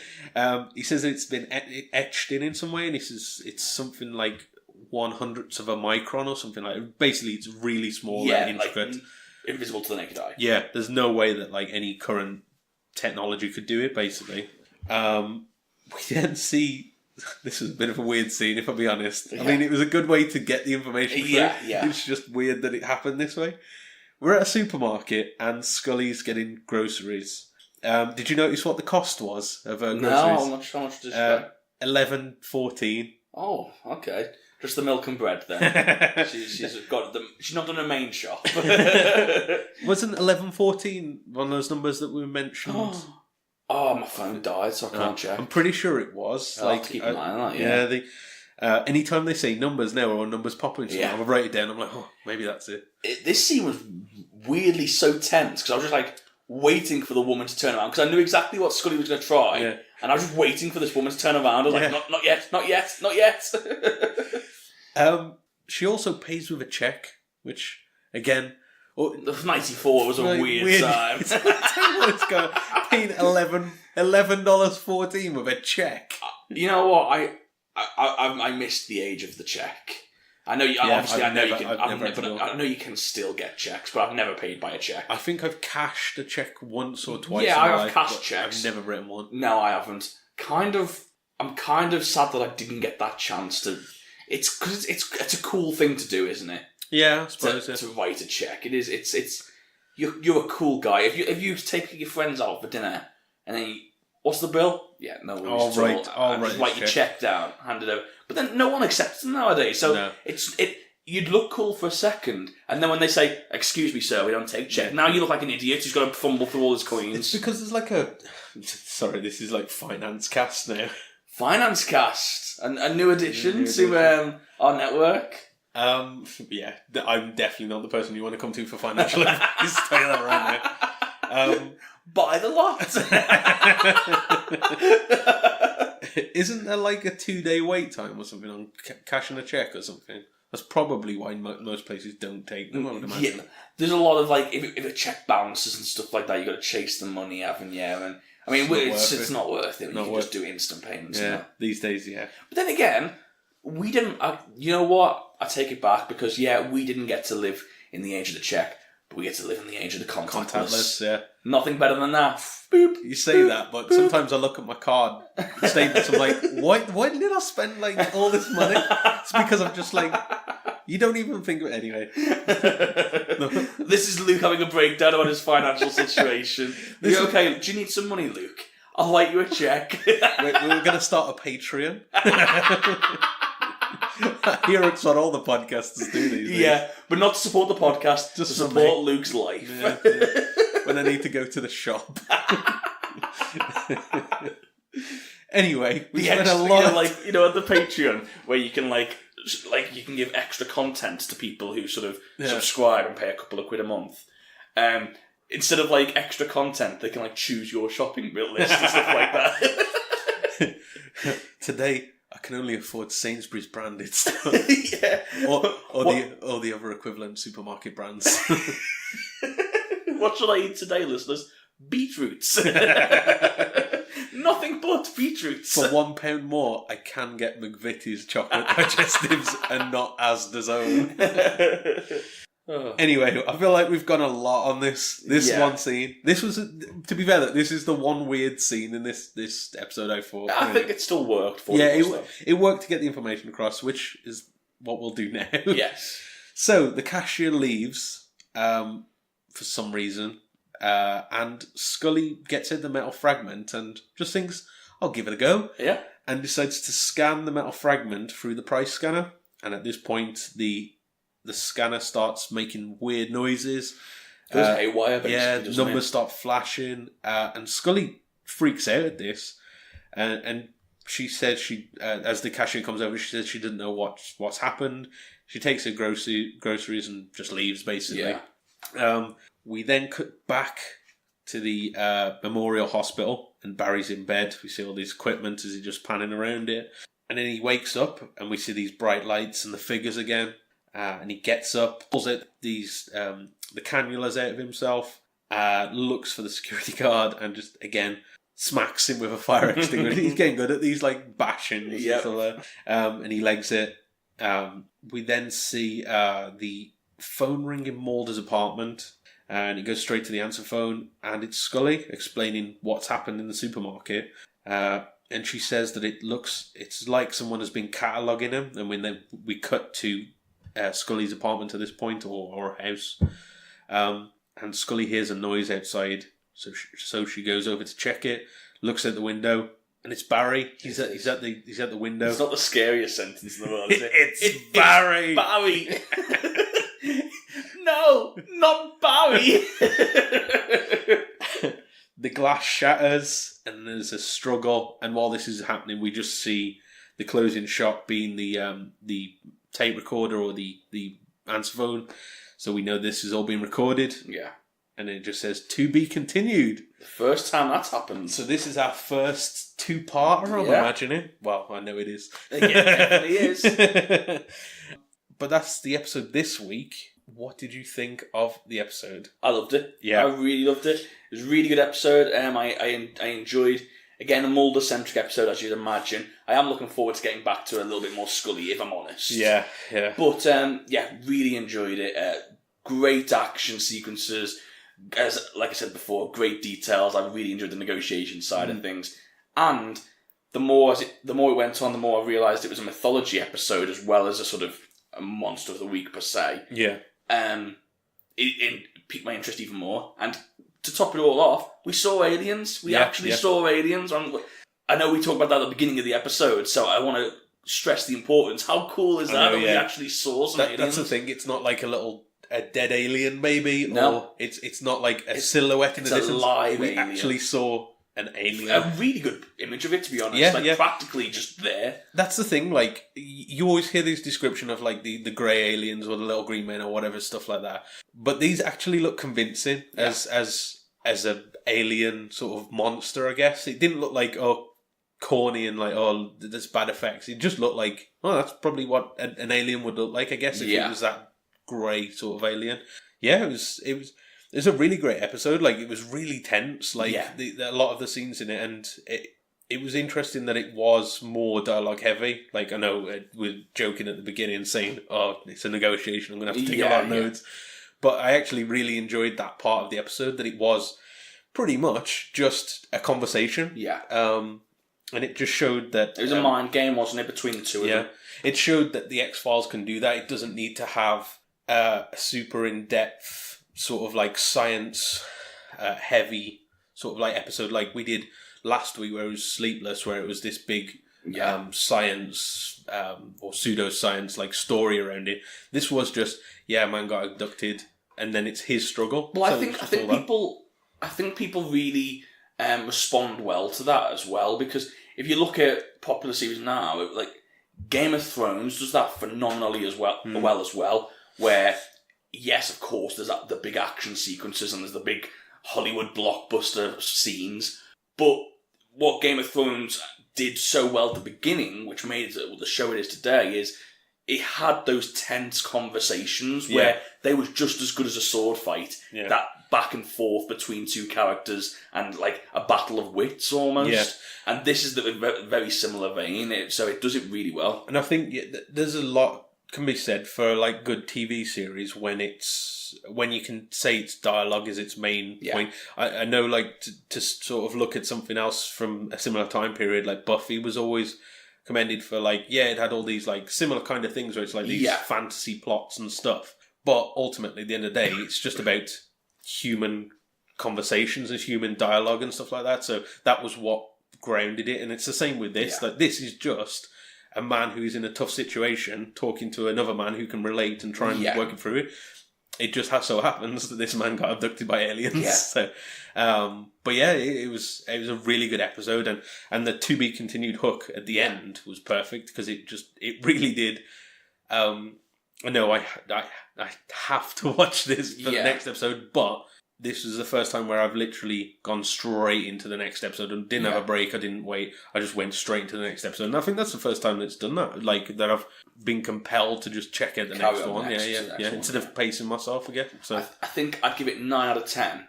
He says it's been etched in some way, and he says it's something like 1/100th of a micron or something like that. Basically, it's really small and intricate.
Like, invisible to the naked eye.
Yeah, there's no way that like any current technology could do it, basically. We then see... This was a bit of a weird scene, if I'll be honest. Yeah. I mean, it was a good way to get the information through.
Yeah.
It's just weird that it happened this way. We're at a supermarket and Scully's getting groceries. Did you notice what the cost was of groceries?
No, how much did she
$11.14.
Oh, okay. Just the milk and bread then. she's not done a main shop.
Wasn't $11.14 one of those numbers that we mentioned?
Oh, my phone died, so I can't check.
I'm pretty sure it was.
I'll have to keep an eye on that,
yeah. Anytime they say numbers now or numbers pop into I'll write it down. I'm like, oh, maybe that's it.
This scene was weirdly so tense because I was just like waiting for the woman to turn around because I knew exactly what Scully was going to try, and I was just waiting for this woman to turn around. I was like, not yet, not yet, not yet.
She also pays with a check, which again.
94 was a weird time.
It's got paying $11.14 with a check.
You know what? I missed the age of the check. I know you. Obviously, I know you can still get checks, but I've never paid by a check.
I think I've cashed a check once or twice.
Yeah, I've cashed checks.
I've never written one.
No, I haven't. I'm kind of sad that I didn't get that chance to. It's because it's a cool thing to do, isn't it?
Yeah, I suppose
to write a check. It is. It's. You're a cool guy. If you take your friends out for dinner and then what's the bill? Yeah, no worries.
I'll
write your check down, hand it over. But then no one accepts them nowadays. So you'd look cool for a second, and then when they say, "Excuse me, sir, we don't take check," now you look like an idiot who's got to fumble through all his coins.
It's because there's like a. Sorry, this is like Finance Cast now.
Finance Cast, a new addition to our network.
Yeah, I'm definitely not the person you want to come to for financial advice. Tell you that right now.
Buy the lot.
Isn't there like a 2-day wait time or something on cashing a check or something? That's probably why most places don't take them, I would imagine.
Yeah. There's a lot of, like, if a check bounces and stuff like that, you've got to chase the money, haven't you? And, I mean, it's not worth it. You can just do instant payments.
Yeah, these days, yeah.
But then again, we didn't... you know what? I take it back because, we didn't get to live in the age of the check, but we get to live in the age of the contactless.
Yeah.
Nothing better than that. Boop.
You say that, but sometimes I look at my card statements, I'm like, why did I spend, like, all this money? It's because I'm just like... You don't even think of it anyway.
This is Luke having a breakdown on his financial situation. Okay, do you need some money, Luke? I'll write you a check.
We're going to start a Patreon. I hear it's what all the podcasters do these days.
Yeah, but not to support the podcast, just to support Luke's life.
Yeah. When I need to go to the shop. Anyway, we spent a lot
at the Patreon, where you can you can give extra content to people who sort of subscribe and pay a couple of quid a month. Instead of extra content, they can choose your shopping bill list and stuff like that.
Today, I can only afford Sainsbury's branded stuff.
Yeah.
Or the other equivalent supermarket brands.
What should I eat today, listeners? Beetroots. Nothing but beetroots.
For £1 more, I can get McVitie's chocolate digestives and not Asda's own. Anyway, I feel like we've gone a lot on this one scene. This was, to be fair, this is the one weird scene in this episode, I thought.
I think it still worked for
it worked to get the information across, which is what we'll do now.
Yes.
So, the cashier leaves for some reason. And Scully gets in the metal fragment and just thinks, I'll give it a go.
Yeah.
And decides to scan the metal fragment through the price scanner. And at this point, the scanner starts making weird noises.
Goes haywire, basically.
Yeah, numbers start flashing. And Scully freaks out at this. And she says as the cashier comes over, she says she didn't know what's happened. She takes her groceries and just leaves, basically. Yeah. We then cut back to the Memorial Hospital, and Barry's in bed. We see all this equipment as he's just panning around it. And then he wakes up, and we see these bright lights and the figures again. And he gets up, pulls out the cannulas out of himself, looks for the security guard, and just, again, smacks him with a fire extinguisher. He's getting good at these, bashings.
Yep.
And he legs it. We then see the phone ring in Mulder's apartment. And it goes straight to the answer phone, and it's Scully explaining what's happened in the supermarket. And she says that it's like someone has been cataloguing him. And when we cut to Scully's apartment at this point, or house, and Scully hears a noise outside, so she goes over to check it, looks out the window, and it's Barry. He's at the window.
It's not the scariest sentence in the world, is it?
It's Barry.
Barry. No, not Barry.
The glass shatters and there's a struggle, and while this is happening, we just see the closing shot being the tape recorder or the answer phone. So we know this is all being recorded.
Yeah.
And it just says, to be continued.
The first time that's happened.
So this is our first two-parter, I'm imagining. Well, I know it is.
Yeah, it definitely is.
But that's the episode this week. What did you think of the episode?
I loved it.
Yeah.
I really loved it. It was a really good episode. I enjoyed, again, a Mulder-centric episode, as you'd imagine. I am looking forward to getting back to a little bit more Scully, if I'm honest.
Yeah.
But, really enjoyed it. Great action sequences. Like I said before, great details. I really enjoyed the negotiation side of things. And the more it went on, the more I realised it was a mythology episode as well as a sort of a monster of the week, per se.
Yeah.
It piqued my interest even more. And to top it all off, we saw aliens. We actually saw aliens. I know we talked about that at the beginning of the episode, so I want to stress the importance. How cool is that we actually saw some aliens?
That's the thing. It's not like a dead alien, maybe.
No.
Or it's not like a silhouette in the distance.
It's a live
we
alien.
actually saw an alien.
A really good image of it, to be honest. Practically just there.
That's the thing, you always hear this description of, the grey aliens or the little green men or whatever, stuff like that. But these actually look convincing as a alien sort of monster, I guess. It didn't look like, corny and like, oh, there's bad effects. It just looked like, oh, that's probably what an alien would look like, I guess, if it was that grey sort of alien. Yeah, it was a really great episode. Like, it was really tense. Like, a lot of the scenes in it, and it was interesting that it was more dialogue heavy. Like, I know we're joking at the beginning saying, oh, it's a negotiation, I'm going to have to take a lot of notes. But I actually really enjoyed that part of the episode, that it was pretty much just a conversation. Yeah. And it just showed that...
It was a mind game, wasn't it, between the two of them?
It showed that the X-Files can do that. It doesn't need to have a super in-depth, sort of like science-heavy sort of like episode like we did last week, where it was Sleepless, where it was this big science or pseudoscience like story around it. This was just, a man got abducted, and then it's his struggle.
Well, I think people really respond well to that as well, because if you look at popular series now, like Game of Thrones does that phenomenally as well, where yes, of course, there's the big action sequences and there's the big Hollywood blockbuster scenes, but what Game of Thrones did so well at the beginning, which made it the show it is today, is it had those tense conversations where they was just as good as a sword fight. Yeah. That back and forth between two characters and like a battle of wits almost. Yeah. And this is the very similar vein, so it does it really well.
And I think there's a lot can be said for like good TV series when you can say its dialogue is its main point. I know, like to sort of look at something else from a similar time period, like Buffy was always commended for like, it had all these like similar kind of things where it's like these fantasy plots and stuff. But ultimately, at the end of the day, it's just about human conversations and human dialogue and stuff like that. So that was what grounded it. And it's the same with this. Like, this is just a man who is in a tough situation talking to another man who can relate and try and work it through it. It just so happens that this man got abducted by aliens. Yeah. So, but it was a really good episode, and the to be continued hook at the end was perfect, because it really did. I know I have to watch this for the next episode, but this was the first time where I've literally gone straight into the next episode and didn't have a break. I didn't wait. I just went straight into the next episode. And I think that's the first time that's done that. Like, that I've been compelled to just check out the next one. Instead of pacing myself again. So
I think I'd give it 9 out of 10.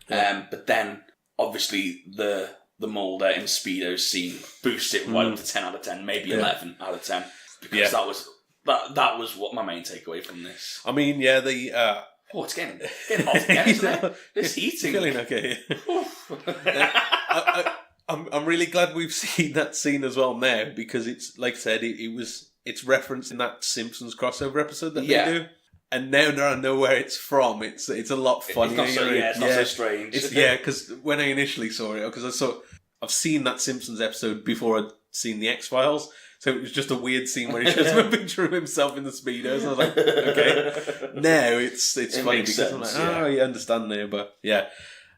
But then, obviously, the Mulder in Speedo scene boosts it right up to 10 out of 10, maybe 11 out of 10. Because that was what my main takeaway from this.
I mean,
it's getting hot again, isn't it? It's heating.
Feeling okay. I'm really glad we've seen that scene as well now, because it's, like I said, it's referenced in that Simpsons crossover episode that they do. And now that I know where it's from, it's a lot funnier.
It's not so strange.
Because when I initially saw it, because I've seen that Simpsons episode before I'd seen the X-Files, so it was just a weird scene where he shows him a picture of himself in the Speedos. And I was like, okay. Now it's funny because I'm like, you understand there, but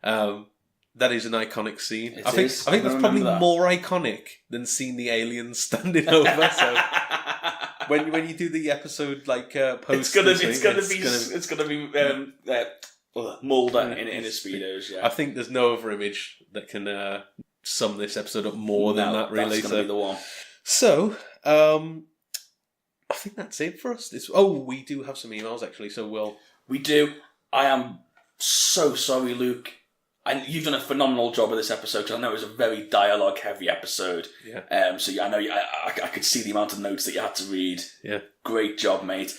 that is an iconic scene. I think that's probably more iconic than seeing the aliens standing over. So when you do the episode like post,
it's gonna be Mulder in his Speedos. Yeah,
I think there's no other image that can sum this episode up more than that. Really,
that's gonna be the one.
So, I think that's it for us. We do have some emails, actually, so
We do. I am so sorry, Luke. You've done a phenomenal job of this episode, because I know it was a very dialogue-heavy episode. Yeah. I know I could see the amount of notes that you had to read. Yeah. Great job, mate.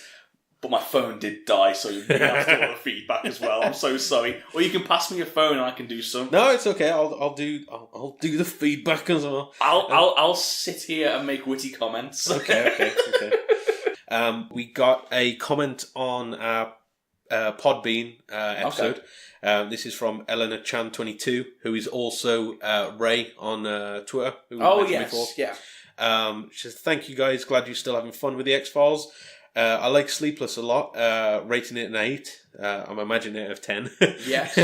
But my phone did die, so you have to do all the feedback as well. I'm so sorry. Or you can pass me your phone and I can do some.
No, it's okay. I'll do the feedback as well.
I'll sit here and make witty comments.
Okay. We got a comment on our Podbean episode. Okay. This is from Eleanor Chan 22, who is also Ray on Twitter. Who mentioned before. Yeah. She says, "Thank you guys. Glad you're still having fun with the X-Files. I like Sleepless a lot, rating it an 8. I'm imagining it out of 10.
Yes.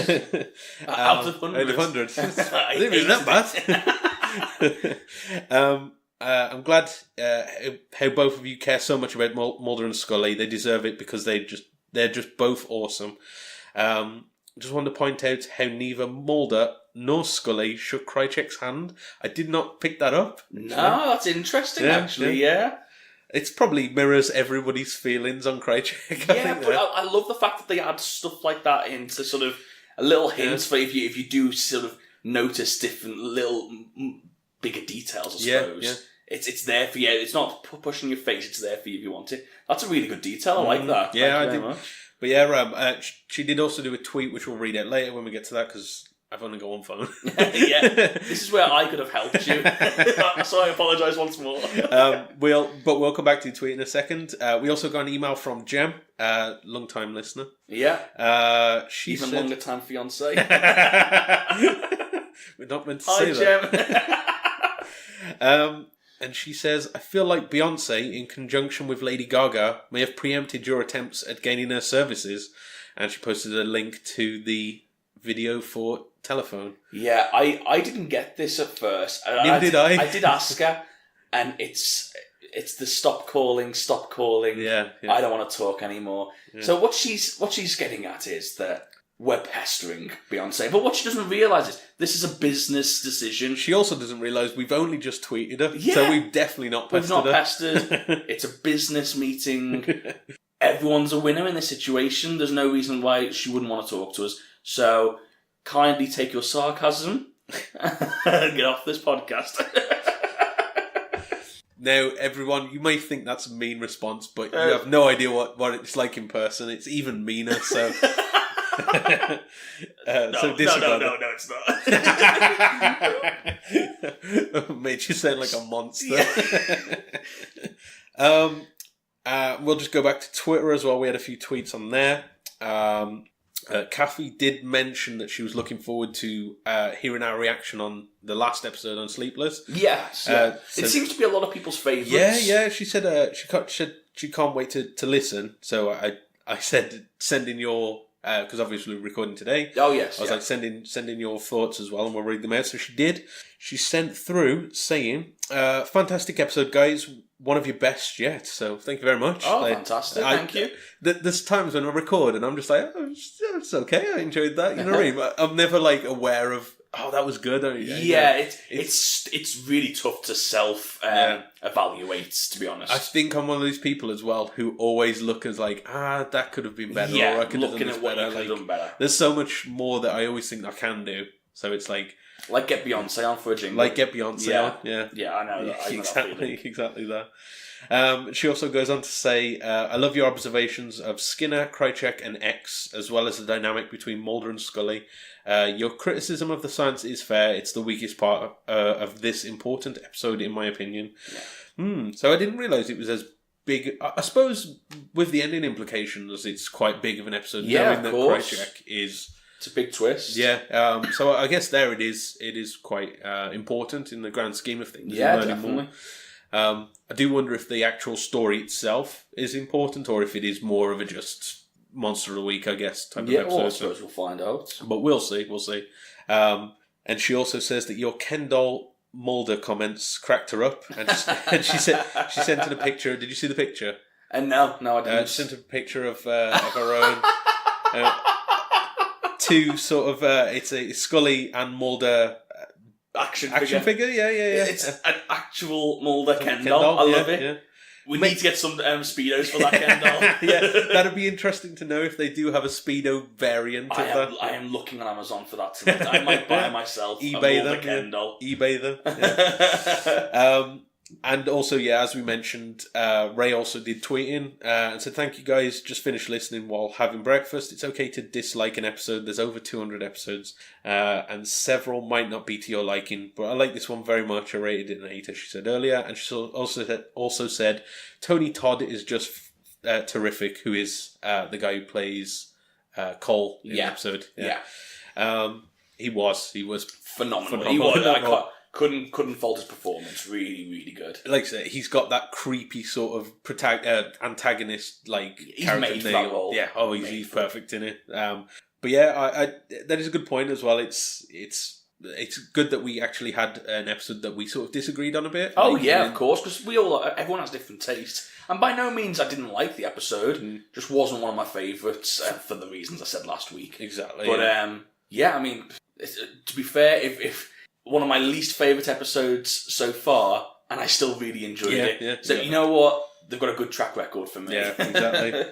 Out of 100.
Out of 100. I didn't mean that bad. I'm glad how both of you care so much about Mulder and Scully. They deserve it because they're just both awesome. Just wanted to point out how neither Mulder nor Scully shook Krychek's hand. I did not pick that up.
No, that's interesting, actually, yeah.
It's probably mirrors everybody's feelings on Krychek.
Yeah, but I love the fact that they add stuff like that into sort of a little hints for if you do sort of notice different little bigger details, I suppose.
Yeah.
It's there for you. It's not pushing your face. It's there for you if you want it. That's a really good detail. I like that.
Yeah,
Thank you
I
very
did.
much.
But yeah, she did also do a tweet, which we'll read out later when we get to that, because I've only got one phone.
Yeah, this is where I could have helped you. So I apologise once more.
We'll come back to your tweet in a second. We also got an email from Jem, long-time listener.
Yeah.
She
Even
said...
longer time fiancé.
We're not meant to say that.
Jem.
And she says, I feel like Beyonce, in conjunction with Lady Gaga, may have preempted your attempts at gaining her services. And she posted a link to the video for Telephone.
Yeah, I didn't get this at first.
Neither did I.
I did ask her, and it's the stop calling.
Yeah.
I don't want to talk anymore.
Yeah.
So what she's getting at is that we're pestering Beyonce, but what she doesn't realise is this is a business decision.
She also doesn't realise we've only just tweeted her,
Yeah.
so we've definitely not pestered her.
We've not pestered. It's a business meeting. Everyone's a winner in this situation. There's no reason why she wouldn't want to talk to us. So kindly take your sarcasm and get off this podcast.
Now, everyone, you may think that's a mean response, but you have no idea what it's like in person. It's even meaner, so...
No, it's not.
Made you sound like a monster. Yeah. We'll just go back to Twitter as well. We had a few tweets on there. Kathy did mention that she was looking forward to hearing our reaction on the last episode on Sleepless.
Yes. Yeah. It seems to be a lot of people's favourites.
Yeah. She said she can't wait to listen. So I said send in your... because obviously we're recording today.
Oh, yes.
I was like, send in your thoughts as well, and we'll read them out. So she did. She sent through saying, fantastic episode, guys. One of your best yet. So thank you very much.
Oh, fantastic. Thank you.
There's times when I record and I'm just like, oh, it's okay. I enjoyed that. You know what I mean? But I'm never like aware of, oh, that was good. It's
really tough to evaluate, to be honest.
I think I'm one of those people as well who always look as like, that could have been better.
Yeah,
or I could have done this better.
Could have done better.
There's so much more that I always think I can do. So it's like
get Beyonce on for a jingle.
Like get Beyonce on.
Yeah, I know that.
Exactly that. She also goes on to say, I love your observations of Skinner, Krychek and X, as well as the dynamic between Mulder and Scully. Your criticism of the science is fair. It's the weakest part of this important episode, in my opinion. Yeah. So I didn't realise it was as big. I suppose with the ending implications, it's quite big of an episode.
Yeah,
knowing that Krychek is...
It's a big twist.
Yeah. So I guess there it is. It is quite important in the grand scheme of things.
Yeah, definitely.
I do wonder if the actual story itself is important, or if it is more of a just monster of the week, I guess, type of episode.
Well, I suppose we'll find out.
But we'll see. And she also says that your Ken doll Mulder comments cracked her up, and she sent in a picture. Did you see the picture?
No, I didn't.
She sent a picture of her own. Two sort of it's a Scully and Mulder
action
figure. Yeah.
It's an actual Mulder Ken doll. I love it.
Yeah.
We need to get some speedos for that Ken doll.
Yeah, that'd be interesting to know if they do have a speedo variant of that.
I am looking on Amazon for that tonight. I might buy myself
eBay
a Mulder Ken doll.
eBay them. Yeah. And also, as we mentioned, Ray also did tweet in and said, thank you guys, just finished listening while having breakfast. It's okay to dislike an episode. There's over 200 episodes, and several might not be to your liking, but I like this one very much. I rated it an 8, as she said earlier. And she also said, Tony Todd is just terrific, who is the guy who plays Cole in the episode. Yeah. He was
phenomenal. He was. Couldn't fault his performance. Really, really good.
Like I said, he's got that creepy sort of antagonist
He's
character
made for that role.
Yeah, he's perfect in it. But I that is a good point as well. It's good that we actually had an episode that we sort of disagreed on a bit.
Oh of course, because everyone has different tastes, and by no means I didn't like the episode. Just wasn't one of my favourites for the reasons I said last week.
Exactly.
But I mean, to be fair, if one of my least favourite episodes so far, and I still really enjoyed it.
Yeah,
so you know what? They've got a good track record for me.
Yeah, exactly.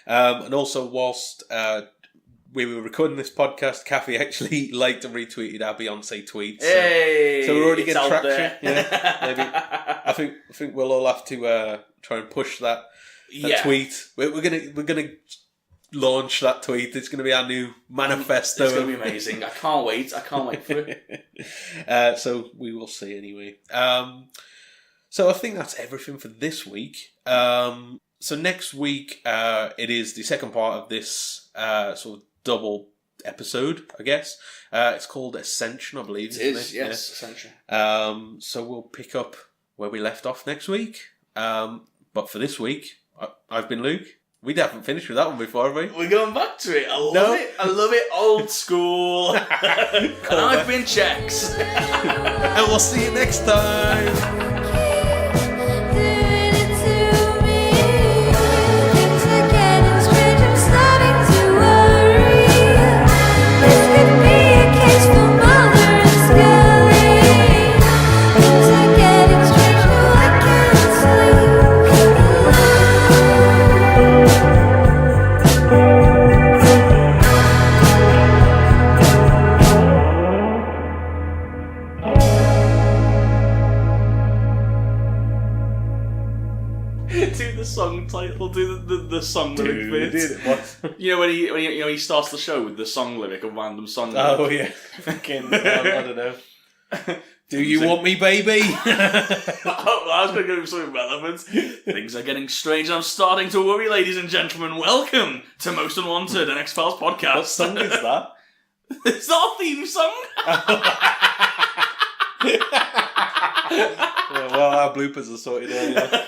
And also, whilst we were recording this podcast, Kathy actually liked and retweeted our Beyonce tweets.
Hey,
so we're already
it's
getting
out
traction.
there.
Yeah, maybe. I think we'll all have to try and push that tweet. We're gonna launch that tweet. It's gonna be our new manifesto.
It's gonna be amazing. I can't wait for it.
So we will see anyway. So I think that's everything for this week. So next week, it is the second part of this sort of double episode, I guess. It's called Ascension, I believe.
It is, yes, Ascension.
So we'll pick up where we left off next week. But for this week, I've been Luke. We haven't finished with that one before, have we?
We're going back to it. I love it. I love it. Old school. And I've been Checks.
And we'll see you next time.
The song lyric bit.
What?
You know when he starts the show with the song lyric, a random song.
Oh yeah, fucking. I don't know. Do you want me, baby?
I was going to go with something relevant. Things are getting strange. I'm starting to worry, ladies and gentlemen. Welcome to Most Unwanted, an X-Files podcast.
What song is that?
It's our theme song.
Well, our bloopers are sorted earlier.